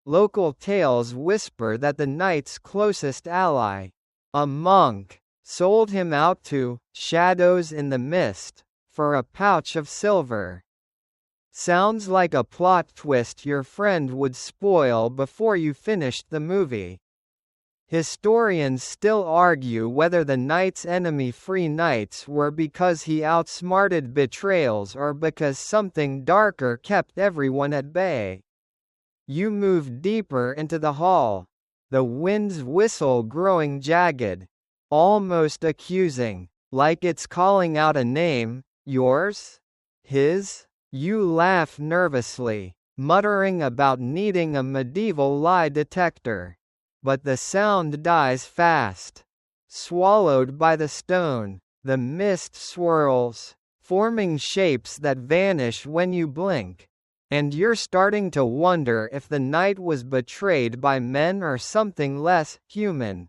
local tales whisper that the knight's closest ally, a monk, sold him out to shadows in the mist for a pouch of silver. Sounds like a plot twist your friend would spoil before you finished the movie. Historians still argue whether the knight's enemy-free knights were because he outsmarted betrayals or because something darker kept everyone at bay. You move deeper into the hall, the wind's whistle growing jagged, almost accusing, like it's calling out a name. Yours? His? You laugh nervously, muttering about needing a medieval lie detector. But the sound dies fast. Swallowed by the stone, the mist swirls, forming shapes that vanish when you blink. And you're starting to wonder if the knight was betrayed by men or something less human.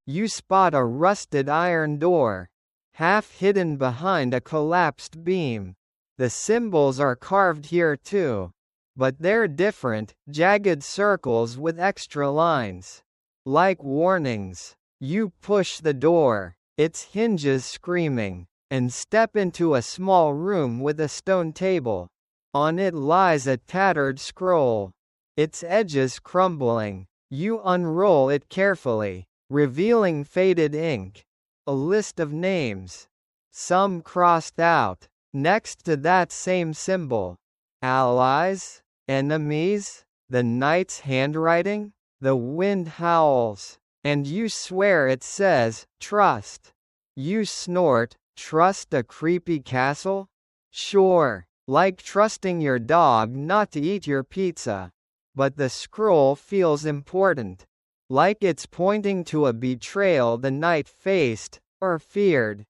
You spot a rusted iron door, half hidden behind a collapsed beam. The symbols are carved here too. But they're different, jagged circles with extra lines. Like warnings. You push the door, its hinges screaming, and step into a small room with a stone table. On it lies a tattered scroll, its edges crumbling. You unroll it carefully, revealing faded ink. A list of names. Some crossed out, next to that same symbol. Allies? Enemies? The knight's handwriting? The wind howls, and you swear it says, trust. You snort, trust a creepy castle? Sure, like trusting your dog not to eat your pizza. But the scroll feels important. Like it's pointing to a betrayal the knight faced, or feared.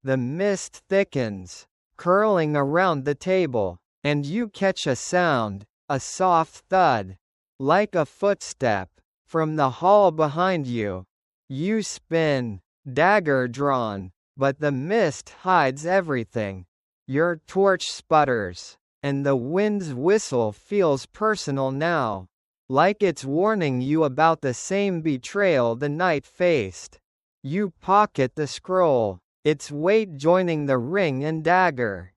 The mist thickens, curling around the table. And you catch a sound, a soft thud, like a footstep, from the hall behind you. You spin, dagger drawn, but the mist hides everything. Your torch sputters, and the wind's whistle feels personal now, like it's warning you about the same betrayal the knight faced. You pocket the scroll, its weight joining the ring and dagger.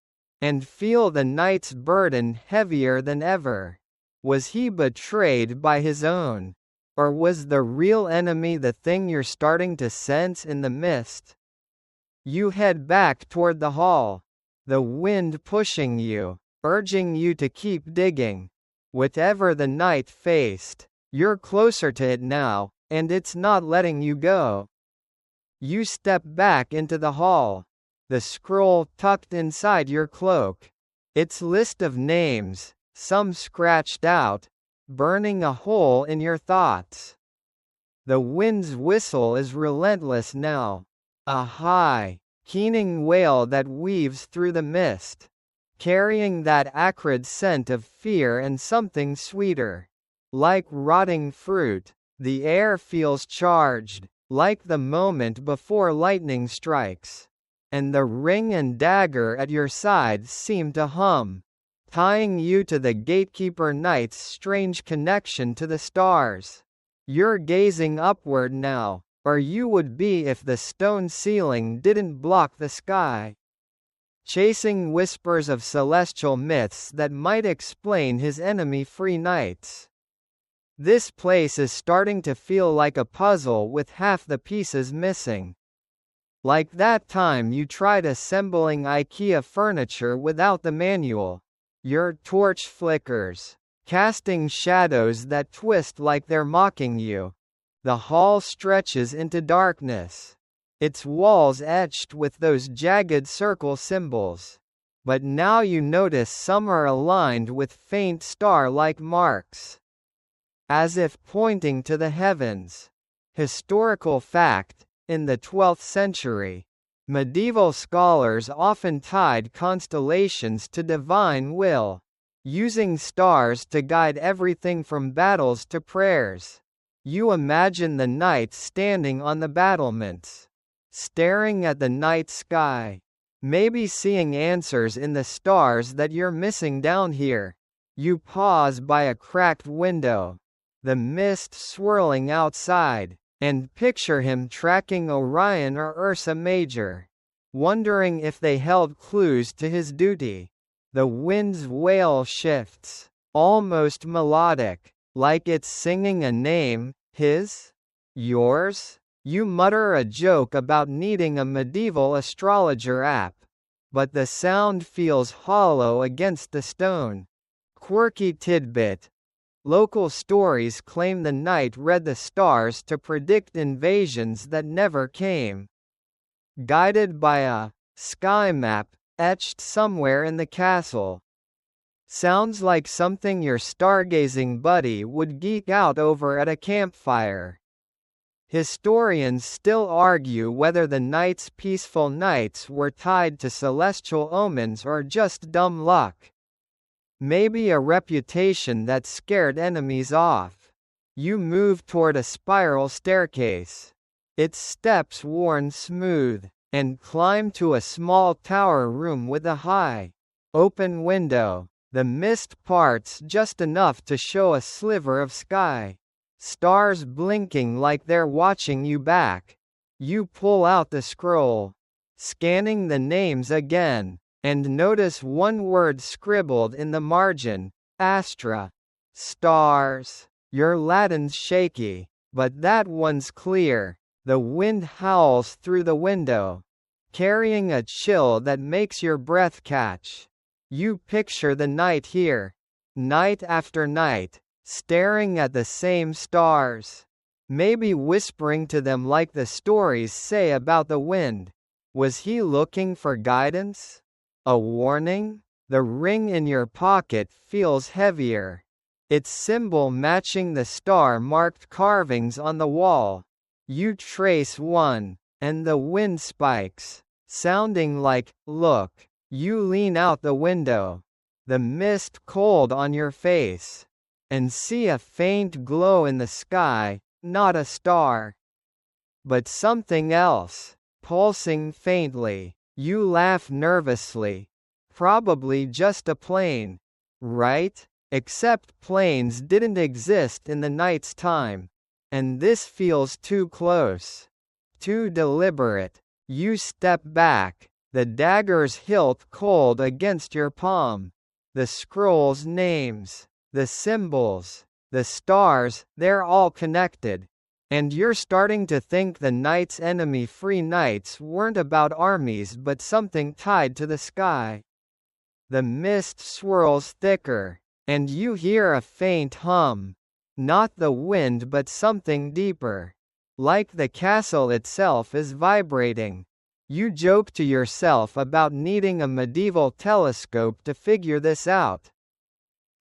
And feel the knight's burden heavier than ever. Was he betrayed by his own? Or was the real enemy the thing you're starting to sense in the mist? You head back toward the hall, the wind pushing you, urging you to keep digging. Whatever the knight faced, you're closer to it now, and it's not letting you go. You step back into the hall, the scroll tucked inside your cloak. Its list of names, some scratched out, burning a hole in your thoughts. The wind's whistle is relentless now. A high, keening wail that weaves through the mist, carrying that acrid scent of fear and something sweeter. Like rotting fruit, the air feels charged, like the moment before lightning strikes. And the ring and dagger at your side seem to hum, tying you to the Gatekeeper Knight's strange connection to the stars. You're gazing upward now, or you would be if the stone ceiling didn't block the sky. Chasing whispers of celestial myths that might explain his enemy-free knights. This place is starting to feel like a puzzle with half the pieces missing. Like that time you tried assembling IKEA furniture without the manual. Your torch flickers, casting shadows that twist like they're mocking you. The hall stretches into darkness, its walls etched with those jagged circle symbols. But now you notice some are aligned with faint star-like marks, as if pointing to the heavens. Historical fact: in the 12th century, medieval scholars often tied constellations to divine will, using stars to guide everything from battles to prayers. You imagine the knight standing on the battlements, staring at the night sky, maybe seeing answers in the stars that you're missing down here. You pause by a cracked window, the mist swirling outside, and picture him tracking Orion or Ursa Major, wondering if they held clues to his duty. The wind's wail shifts, almost melodic, like it's singing a name, his? Yours? You mutter a joke about needing a medieval astrologer app, but the sound feels hollow against the stone. Quirky tidbit. Local stories claim the knight read the stars to predict invasions that never came. Guided by a sky map etched somewhere in the castle. Sounds like something your stargazing buddy would geek out over at a campfire. Historians still argue whether the knight's peaceful nights were tied to celestial omens or just dumb luck. Maybe a reputation that scared enemies off. You move toward a spiral staircase. Its steps worn smooth, and climb to a small tower room with a high, open window. The mist parts just enough to show a sliver of sky. Stars blinking like they're watching you back. You pull out the scroll, scanning the names again, and notice one word scribbled in the margin, Astra. Stars. Your Latin's shaky, but that one's clear. The wind howls through the window, carrying a chill that makes your breath catch. You picture the knight here, night after night, staring at the same stars. Maybe whispering to them like the stories say about the wind. Was he looking for guidance? A warning? The ring in your pocket feels heavier, its symbol matching the star-marked carvings on the wall. You trace one, and the wind spikes, sounding like, look. You lean out the window, the mist cold on your face, and see a faint glow in the sky, not a star, but something else, pulsing faintly. You laugh nervously. Probably just a plane, right? Except planes didn't exist in the knight's time, and this feels too close, too deliberate. You step back. The dagger's hilt cold against your palm. The scroll's names, the symbols, the stars, they're all connected. And you're starting to think the knight's enemy-free nights weren't about armies but something tied to the sky. The mist swirls thicker, and you hear a faint hum. Not the wind but something deeper. Like the castle itself is vibrating. You joke to yourself about needing a medieval telescope to figure this out.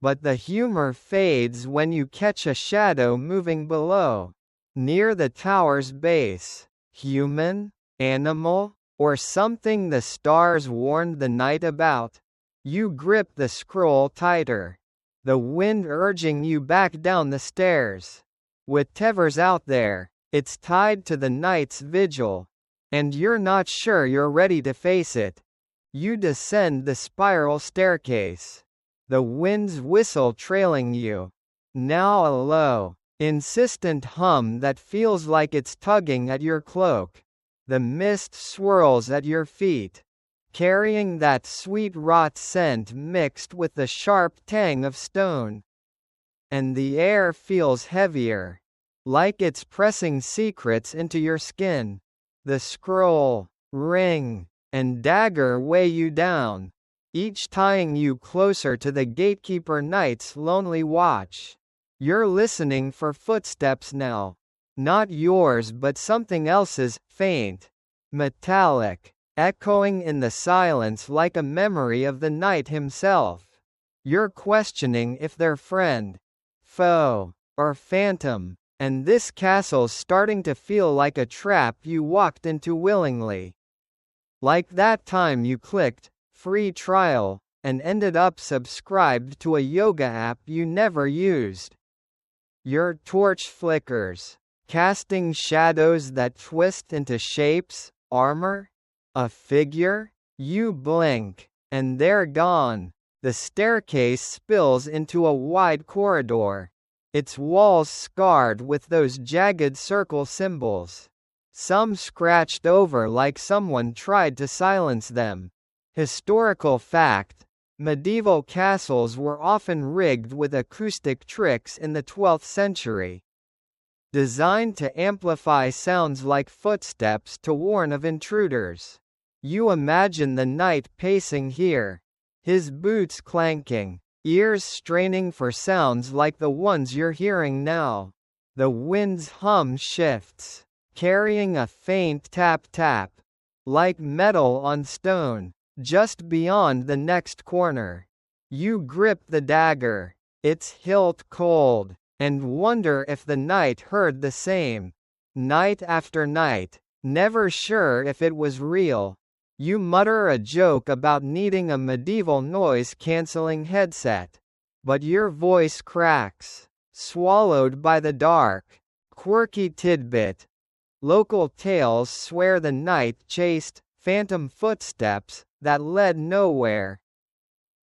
But the humor fades when you catch a shadow moving below, near the tower's base. Human? Animal? Or something the stars warned the knight about? You grip the scroll tighter, the wind urging you back down the stairs. Whatever's out there, it's tied to the knight's vigil. And you're not sure you're ready to face it. You descend the spiral staircase, the wind's whistle trailing you. Now a low, insistent hum that feels like it's tugging at your cloak. The mist swirls at your feet, carrying that sweet rot scent mixed with the sharp tang of stone. And the air feels heavier, like it's pressing secrets into your skin. The scroll, ring, and dagger weigh you down, each tying you closer to the Gatekeeper Knight's lonely watch. You're listening for footsteps now. Not yours but something else's, faint, metallic, echoing in the silence like a memory of the knight himself. You're questioning if they're friend, foe, or phantom. And this castle's starting to feel like a trap you walked into willingly. Like that time you clicked, free trial, and ended up subscribed to a yoga app you never used. Your torch flickers, casting shadows that twist into shapes, armor, a figure. You blink, and they're gone. The staircase spills into a wide corridor. its walls scarred with those jagged circle symbols. Some scratched over like someone tried to silence them. Historical fact: medieval castles were often rigged with acoustic tricks in the 12th century, designed to amplify sounds like footsteps to warn of intruders. You imagine the knight pacing here, his boots clanking, ears straining for sounds like the ones you're hearing now. The wind's hum shifts, carrying a faint tap-tap, like metal on stone, just beyond the next corner. You grip the dagger, its hilt cold, and wonder if the knight heard the same. Night after night, never sure if it was real. You mutter a joke about needing a medieval noise-canceling headset, but your voice cracks, swallowed by the dark. Quirky tidbit: local tales swear the knight chased phantom footsteps that led nowhere,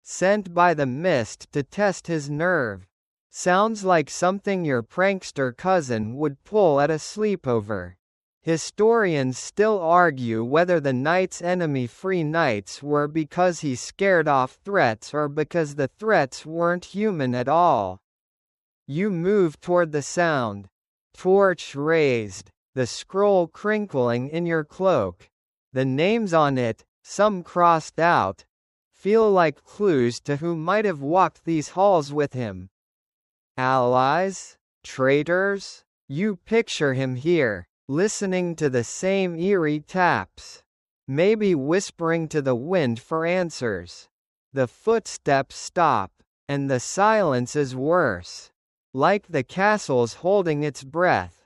sent by the mist to test his nerve. Sounds like something your prankster cousin would pull at a sleepover. Historians still argue whether the knight's enemy-free knights were because he scared off threats or because the threats weren't human at all. You move toward the sound, torch raised, the scroll crinkling in your cloak. The names on it, some crossed out, feel like clues to who might have walked these halls with him. Allies? Traitors? You picture him here, listening to the same eerie taps, maybe whispering to the wind for answers. The footsteps stop, and the silence is worse, like the castle's holding its breath.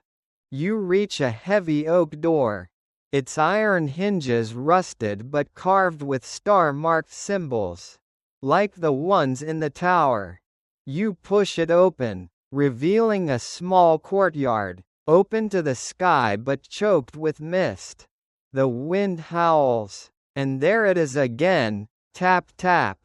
You reach a heavy oak door, its iron hinges rusted but carved with star-marked symbols, like the ones in the tower. You push it open, revealing a small courtyard, open to the sky but choked with mist. The wind howls, and there it is again, tap-tap.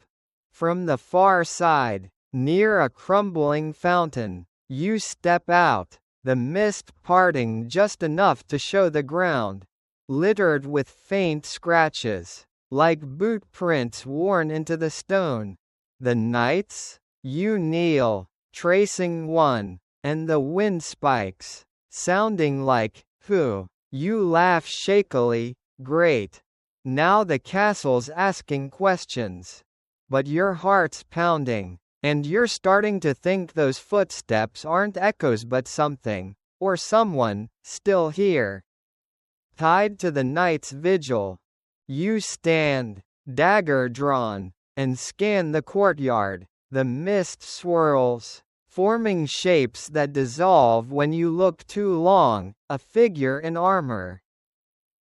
From the far side, near a crumbling fountain, you step out, the mist parting just enough to show the ground, littered with faint scratches, like boot prints worn into the stone. The knights? You kneel, tracing one, and the wind spikes, sounding like, who? You laugh shakily, great. Now the castle's asking questions. But your heart's pounding, and you're starting to think those footsteps aren't echoes but something, or someone, still here. Tied to the night's vigil, you stand, dagger drawn, and scan the courtyard. The mist swirls, forming shapes that dissolve when you look too long, a figure in armor.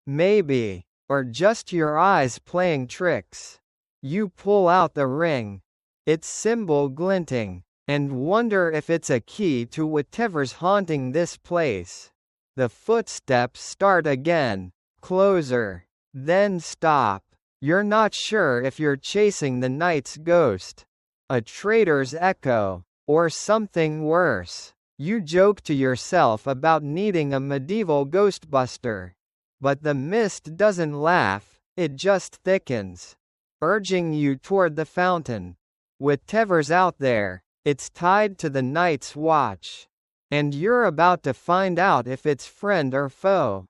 Maybe, or just your eyes playing tricks. You pull out the ring, its symbol glinting, and wonder if it's a key to whatever's haunting this place. The footsteps start again, closer, then stop. You're not sure if you're chasing the knight's ghost, a traitor's echo, or something worse. You joke to yourself about needing a medieval ghostbuster. But the mist doesn't laugh, it just thickens, urging you toward the fountain. Whatever's out there, it's tied to the night's watch. And you're about to find out if it's friend or foe.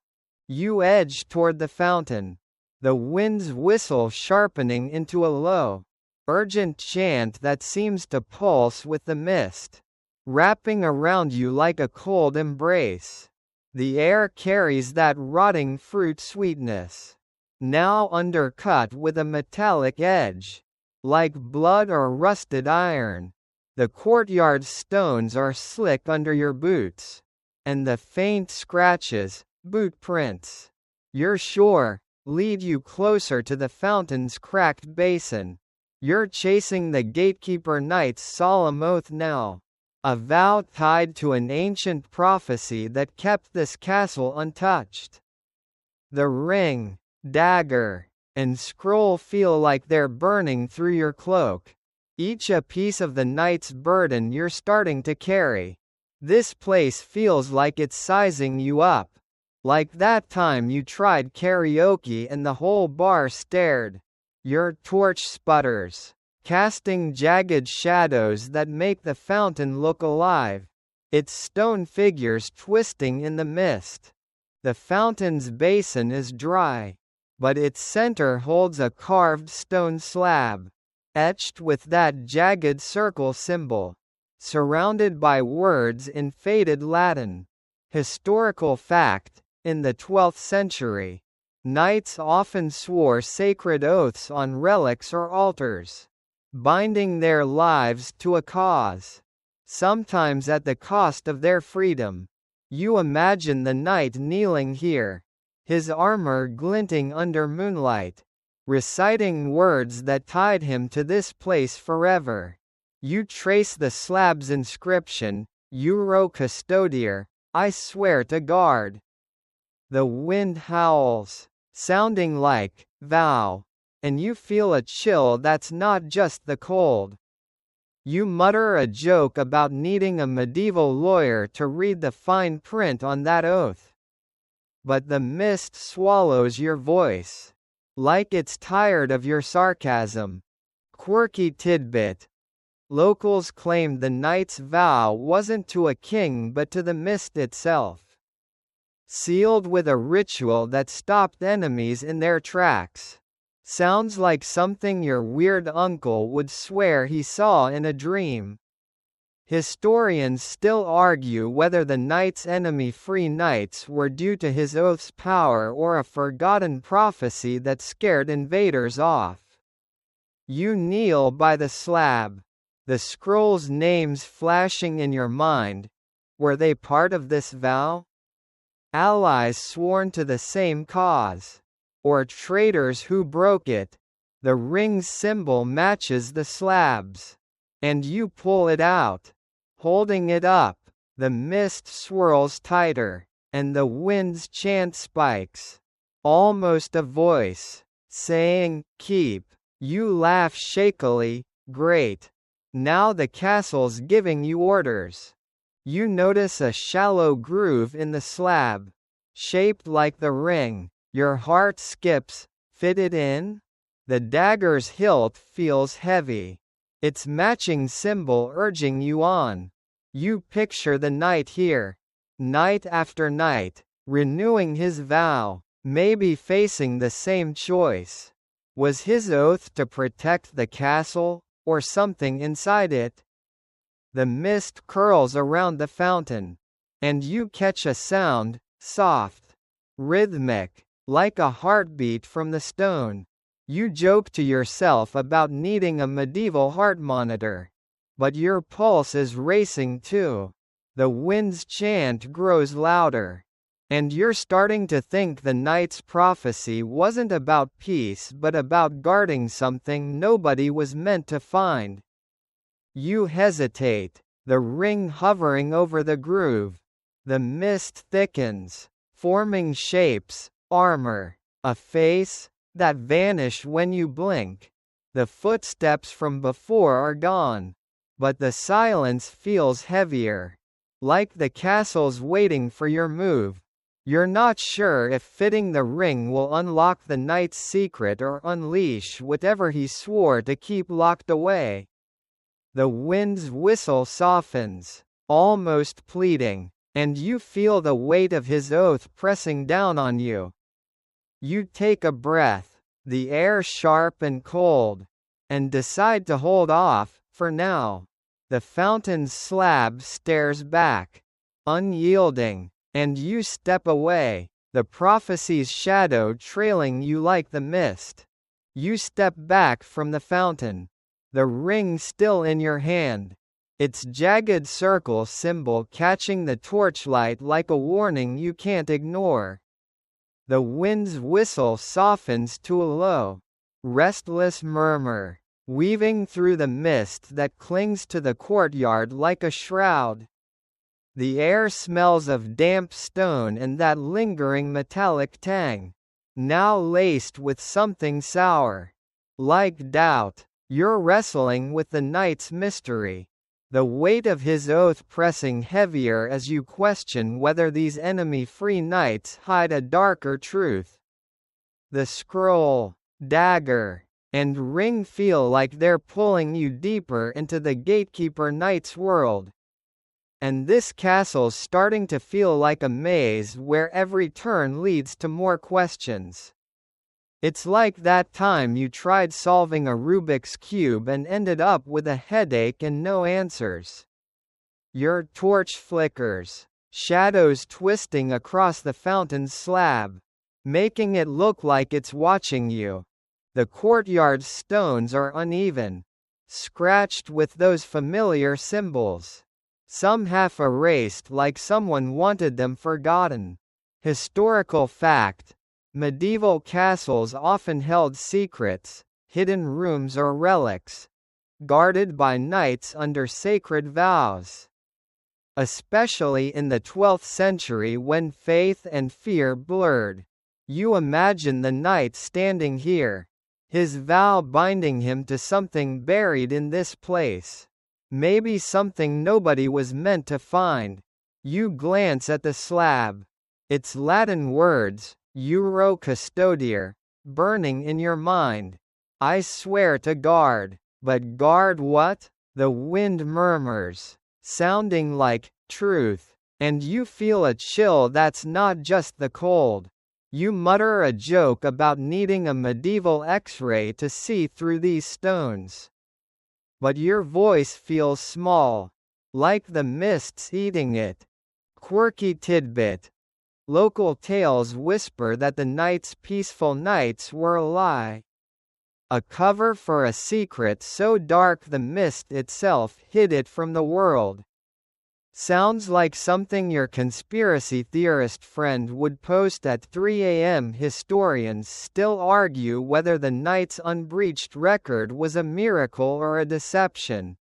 You edge toward the fountain, the wind's whistle sharpening into a low, urgent chant that seems to pulse with the mist, wrapping around you like a cold embrace. The air carries that rotting fruit sweetness, now undercut with a metallic edge, like blood or rusted iron. The courtyard's stones are slick under your boots, and the faint scratches, boot prints, you're sure, lead you closer to the fountain's cracked basin. You're chasing the Gatekeeper Knight's solemn oath now, a vow tied to an ancient prophecy that kept this castle untouched. The ring, dagger, and scroll feel like they're burning through your cloak, each a piece of the knight's burden you're starting to carry. This place feels like it's sizing you up. Like that time you tried karaoke and the whole bar stared. Your torch sputters, casting jagged shadows that make the fountain look alive. Its stone figures twisting in the mist. The fountain's basin is dry, but its center holds a carved stone slab, etched with that jagged circle symbol, surrounded by words in faded Latin. Historical fact: in the 12th century, knights often swore sacred oaths on relics or altars, binding their lives to a cause, sometimes at the cost of their freedom. You imagine the knight kneeling here, his armor glinting under moonlight, reciting words that tied him to this place forever. You trace the slab's inscription, Euro Custodier, I swear to guard. The wind howls, sounding like, vow, and you feel a chill that's not just the cold. You mutter a joke about needing a medieval lawyer to read the fine print on that oath. But the mist swallows your voice, like it's tired of your sarcasm. Quirky tidbit: locals claimed the knight's vow wasn't to a king but to the mist itself, sealed with a ritual that stopped enemies in their tracks. Sounds like something your weird uncle would swear he saw in a dream. Historians still argue whether the knight's enemy-free knights were due to his oath's power or a forgotten prophecy that scared invaders off. You kneel by the slab, the scroll's names flashing in your mind. Were they part of this vow? Allies sworn to the same cause? Or traitors who broke it? The ring's symbol matches the slab's, and you pull it out. Holding it up, the mist swirls tighter, and the wind's chant spikes. Almost a voice, saying, keep. You laugh shakily, great. Now the castle's giving you orders. You notice a shallow groove in the slab, shaped like the ring. Your heart skips. Fit it in? The dagger's hilt feels heavy, its matching symbol urging you on. You picture the knight here, night after night, renewing his vow, maybe facing the same choice. Was his oath to protect the castle, or something inside it? The mist curls around the fountain, and you catch a sound, soft, rhythmic, like a heartbeat from the stone. You joke to yourself about needing a medieval heart monitor. But your pulse is racing too. The wind's chant grows louder. And you're starting to think the knight's prophecy wasn't about peace but about guarding something nobody was meant to find. You hesitate, the ring hovering over the groove. The mist thickens, forming shapes, armor, a face that vanish when you blink. The footsteps from before are gone, but the silence feels heavier, like the castle's waiting for your move. You're not sure if fitting the ring will unlock the knight's secret or unleash whatever he swore to keep locked away. The wind's whistle softens, almost pleading, and you feel the weight of his oath pressing down on you. You take a breath, the air sharp and cold, and decide to hold off, for now. The fountain's slab stares back, unyielding, and you step away, the prophecy's shadow trailing you like the mist. You step back from the fountain, the ring still in your hand, its jagged circle symbol catching the torchlight like a warning you can't ignore. The wind's whistle softens to a low, restless murmur, weaving through the mist that clings to the courtyard like a shroud. The air smells of damp stone and that lingering metallic tang, now laced with something sour. Like doubt, you're wrestling with the night's mystery. the weight of his oath pressing heavier as you question whether these enemy-free nights hide a darker truth. The scroll, dagger, and ring feel like they're pulling you deeper into the Gatekeeper Knight's world. And this castle's starting to feel like a maze where every turn leads to more questions. It's like that time you tried solving a Rubik's Cube and ended up with a headache and no answers. Your torch flickers, shadows twisting across the fountain's slab, making it look like it's watching you. The courtyard's stones are uneven, scratched with those familiar symbols. Some half erased like someone wanted them forgotten. Historical fact: medieval castles often held secrets, hidden rooms or relics, guarded by knights under sacred vows. Especially in the 12th century when faith and fear blurred. You imagine the knight standing here, his vow binding him to something buried in this place. Maybe something nobody was meant to find. You glance at the slab. Its Latin words, Euro Custodier, burning in your mind. I swear to guard. But guard what? The wind murmurs, sounding like truth. And you feel a chill that's not just the cold. You mutter a joke about needing a medieval X-ray to see through these stones. But your voice feels small, like the mist's eating it. Quirky tidbit. Local tales whisper that the knight's peaceful nights were a lie. A cover for a secret so dark the mist itself hid it from the world. Sounds like something your conspiracy theorist friend would post at 3 a.m. Historians still argue whether the knight's unbreached record was a miracle or a deception.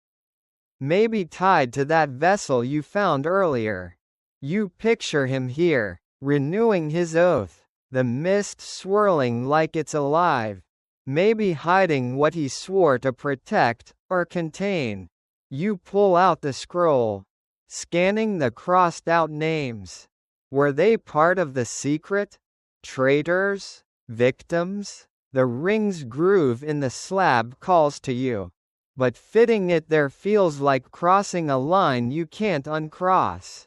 Maybe tied to that vessel you found earlier. You picture him here, renewing his oath, the mist swirling like it's alive. Maybe hiding what he swore to protect, or contain. You pull out the scroll, scanning the crossed-out names. Were they part of the secret? Traitors? Victims? The ring's groove in the slab calls to you. But fitting it there feels like crossing a line you can't uncross.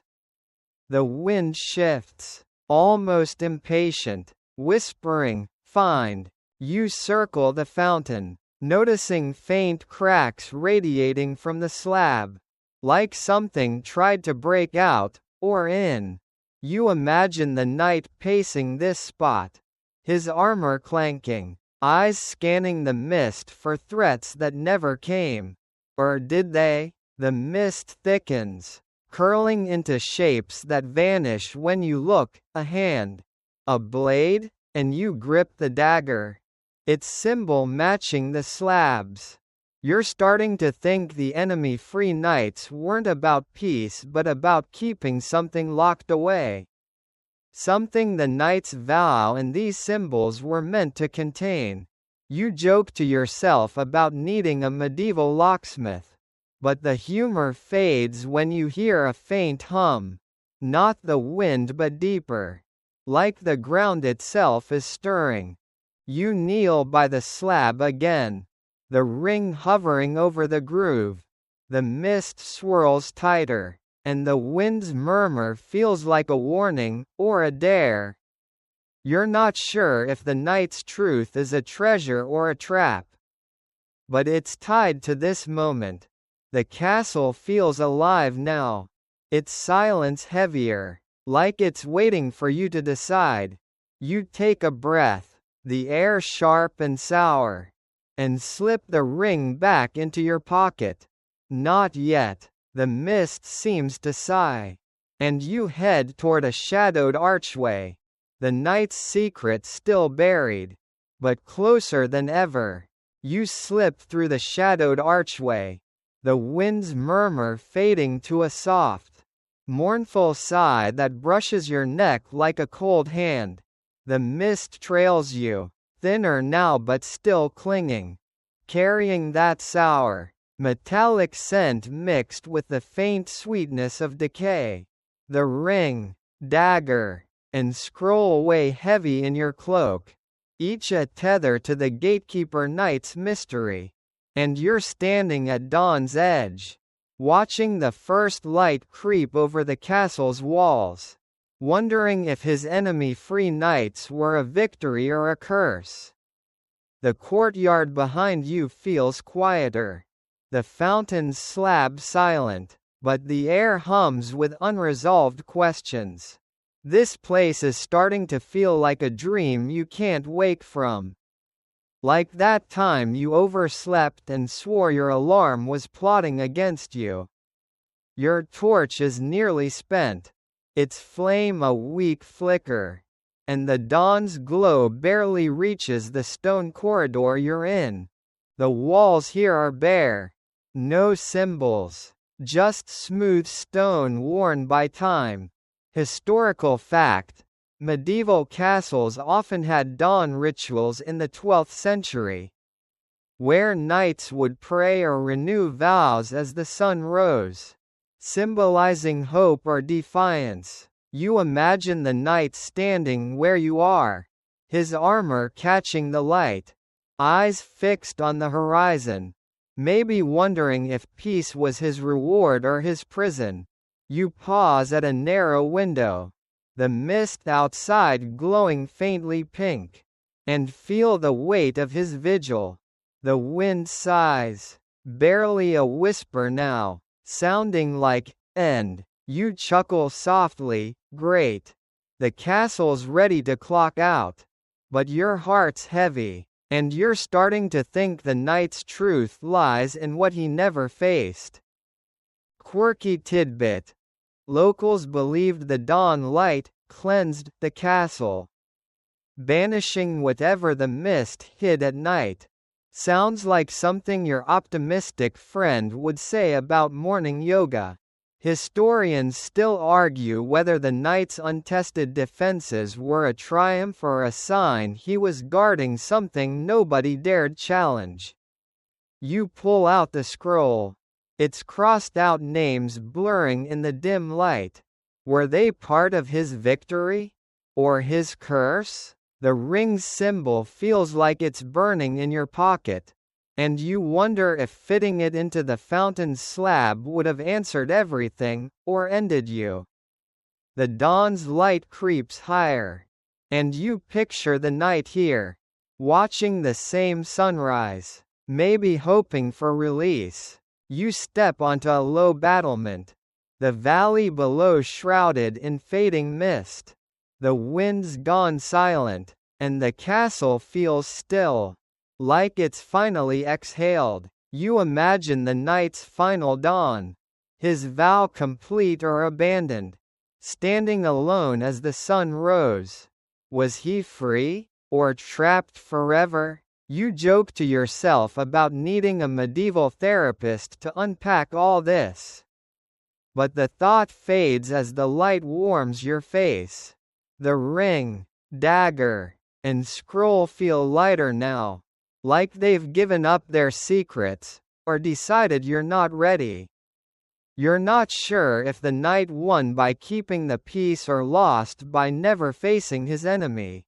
The wind shifts, almost impatient, whispering, "Find." You circle the fountain, noticing faint cracks radiating from the slab. Like something tried to break out, or in. You imagine the knight pacing this spot, his armor clanking, eyes scanning the mist for threats that never came. Or did they? The mist thickens, curling into shapes that vanish when you look, a hand, a blade, and you grip the dagger. Its symbol matching the slabs. You're starting to think the enemy-free nights weren't about peace but about keeping something locked away. Something the knight's vow and these symbols were meant to contain. You joke to yourself about needing a medieval locksmith. But the humor fades when you hear a faint hum. Not the wind but deeper. Like the ground itself is stirring. You kneel by the slab again. The ring hovering over the groove. The mist swirls tighter, and the wind's murmur feels like a warning, or a dare. You're not sure if the knight's truth is a treasure or a trap. But it's tied to this moment. The castle feels alive now. Its silence heavier, like it's waiting for you to decide. You take a breath, the air sharp and sour, and slip the ring back into your pocket. Not yet. The mist seems to sigh. And you head toward a shadowed archway. The knight's secret still buried. But closer than ever. You slip through the shadowed archway. The wind's murmur fading to a soft, mournful sigh that brushes your neck like a cold hand. The mist trails you, thinner now but still clinging, carrying that sour, metallic scent mixed with the faint sweetness of decay. The ring, dagger, and scroll weigh heavy in your cloak, each a tether to the Gatekeeper Knight's mystery. And you're standing at dawn's edge, watching the first light creep over the castle's walls, wondering if his enemy-free knights were a victory or a curse. The courtyard behind you feels quieter. The fountain's slab silent, but the air hums with unresolved questions. This place is starting to feel like a dream you can't wake from. Like that time you overslept and swore your alarm was plotting against you. Your torch is nearly spent, its flame a weak flicker, and the dawn's glow barely reaches the stone corridor you're in. The walls here are bare. No symbols, just smooth stone worn by time. Historical fact: medieval castles often had dawn rituals in the 12th century, where knights would pray or renew vows as the sun rose, symbolizing hope or defiance. You imagine the knight standing where you are, his armor catching the light, eyes fixed on the horizon, maybe wondering if peace was his reward or his prison. You pause at a narrow window, the mist outside glowing faintly pink, and feel the weight of his vigil. The wind sighs, barely a whisper now, sounding like end. You chuckle softly, great. The castle's ready to clock out. But your heart's heavy, and you're starting to think the knight's truth lies in what he never faced. Quirky tidbit: locals believed the dawn light cleansed the castle, banishing whatever the mist hid at night. Sounds like something your optimistic friend would say about morning yoga. Historians still argue whether the knight's untested defenses were a triumph or a sign he was guarding something nobody dared challenge. You pull out the scroll, its crossed-out names blurring in the dim light. Were they part of his victory? Or his curse? The ring's symbol feels like it's burning in your pocket, and you wonder if fitting it into the fountain's slab would have answered everything, or ended you. The dawn's light creeps higher, and you picture the knight here, watching the same sunrise, maybe hoping for release. You step onto a low battlement, the valley below shrouded in fading mist. The wind's gone silent, and the castle feels still, like it's finally exhaled. You imagine the knight's final dawn, his vow complete or abandoned, standing alone as the sun rose. Was he free, or trapped forever? You joke to yourself about needing a medieval therapist to unpack all this. But the thought fades as the light warms your face. The ring, dagger, and scroll feel lighter now, like they've given up their secrets, or decided you're not ready. You're not sure if the knight won by keeping the peace or lost by never facing his enemy.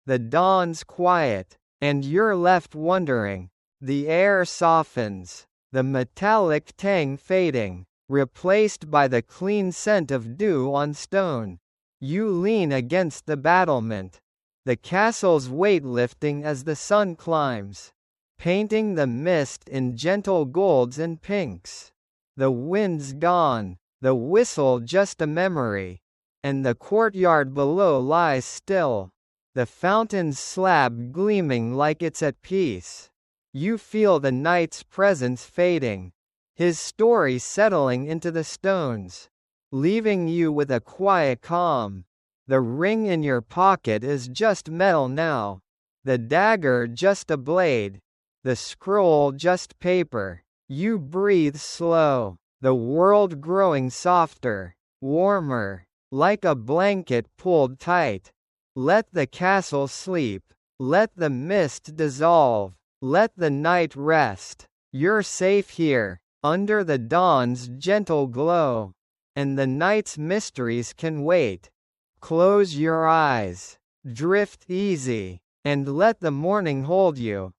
The dawn's quiet, and you're left wondering. The air softens, the metallic tang fading, replaced by the clean scent of dew on stone. You lean against the battlement, the castle's weight lifting as the sun climbs, painting the mist in gentle golds and pinks. The wind's gone, the whistle just a memory, and the courtyard below lies still, the fountain's slab gleaming like it's at peace. You feel the knight's presence fading, his story settling into the stones, leaving you with a quiet calm. The ring in your pocket is just metal now, the dagger just a blade, the scroll just paper. You breathe slow, the world growing softer, warmer, like a blanket pulled tight. Let the castle sleep, let the mist dissolve, let the night rest. You're safe here, under the dawn's gentle glow. And the night's mysteries can wait. Close your eyes. Drift easy. And let the morning hold you.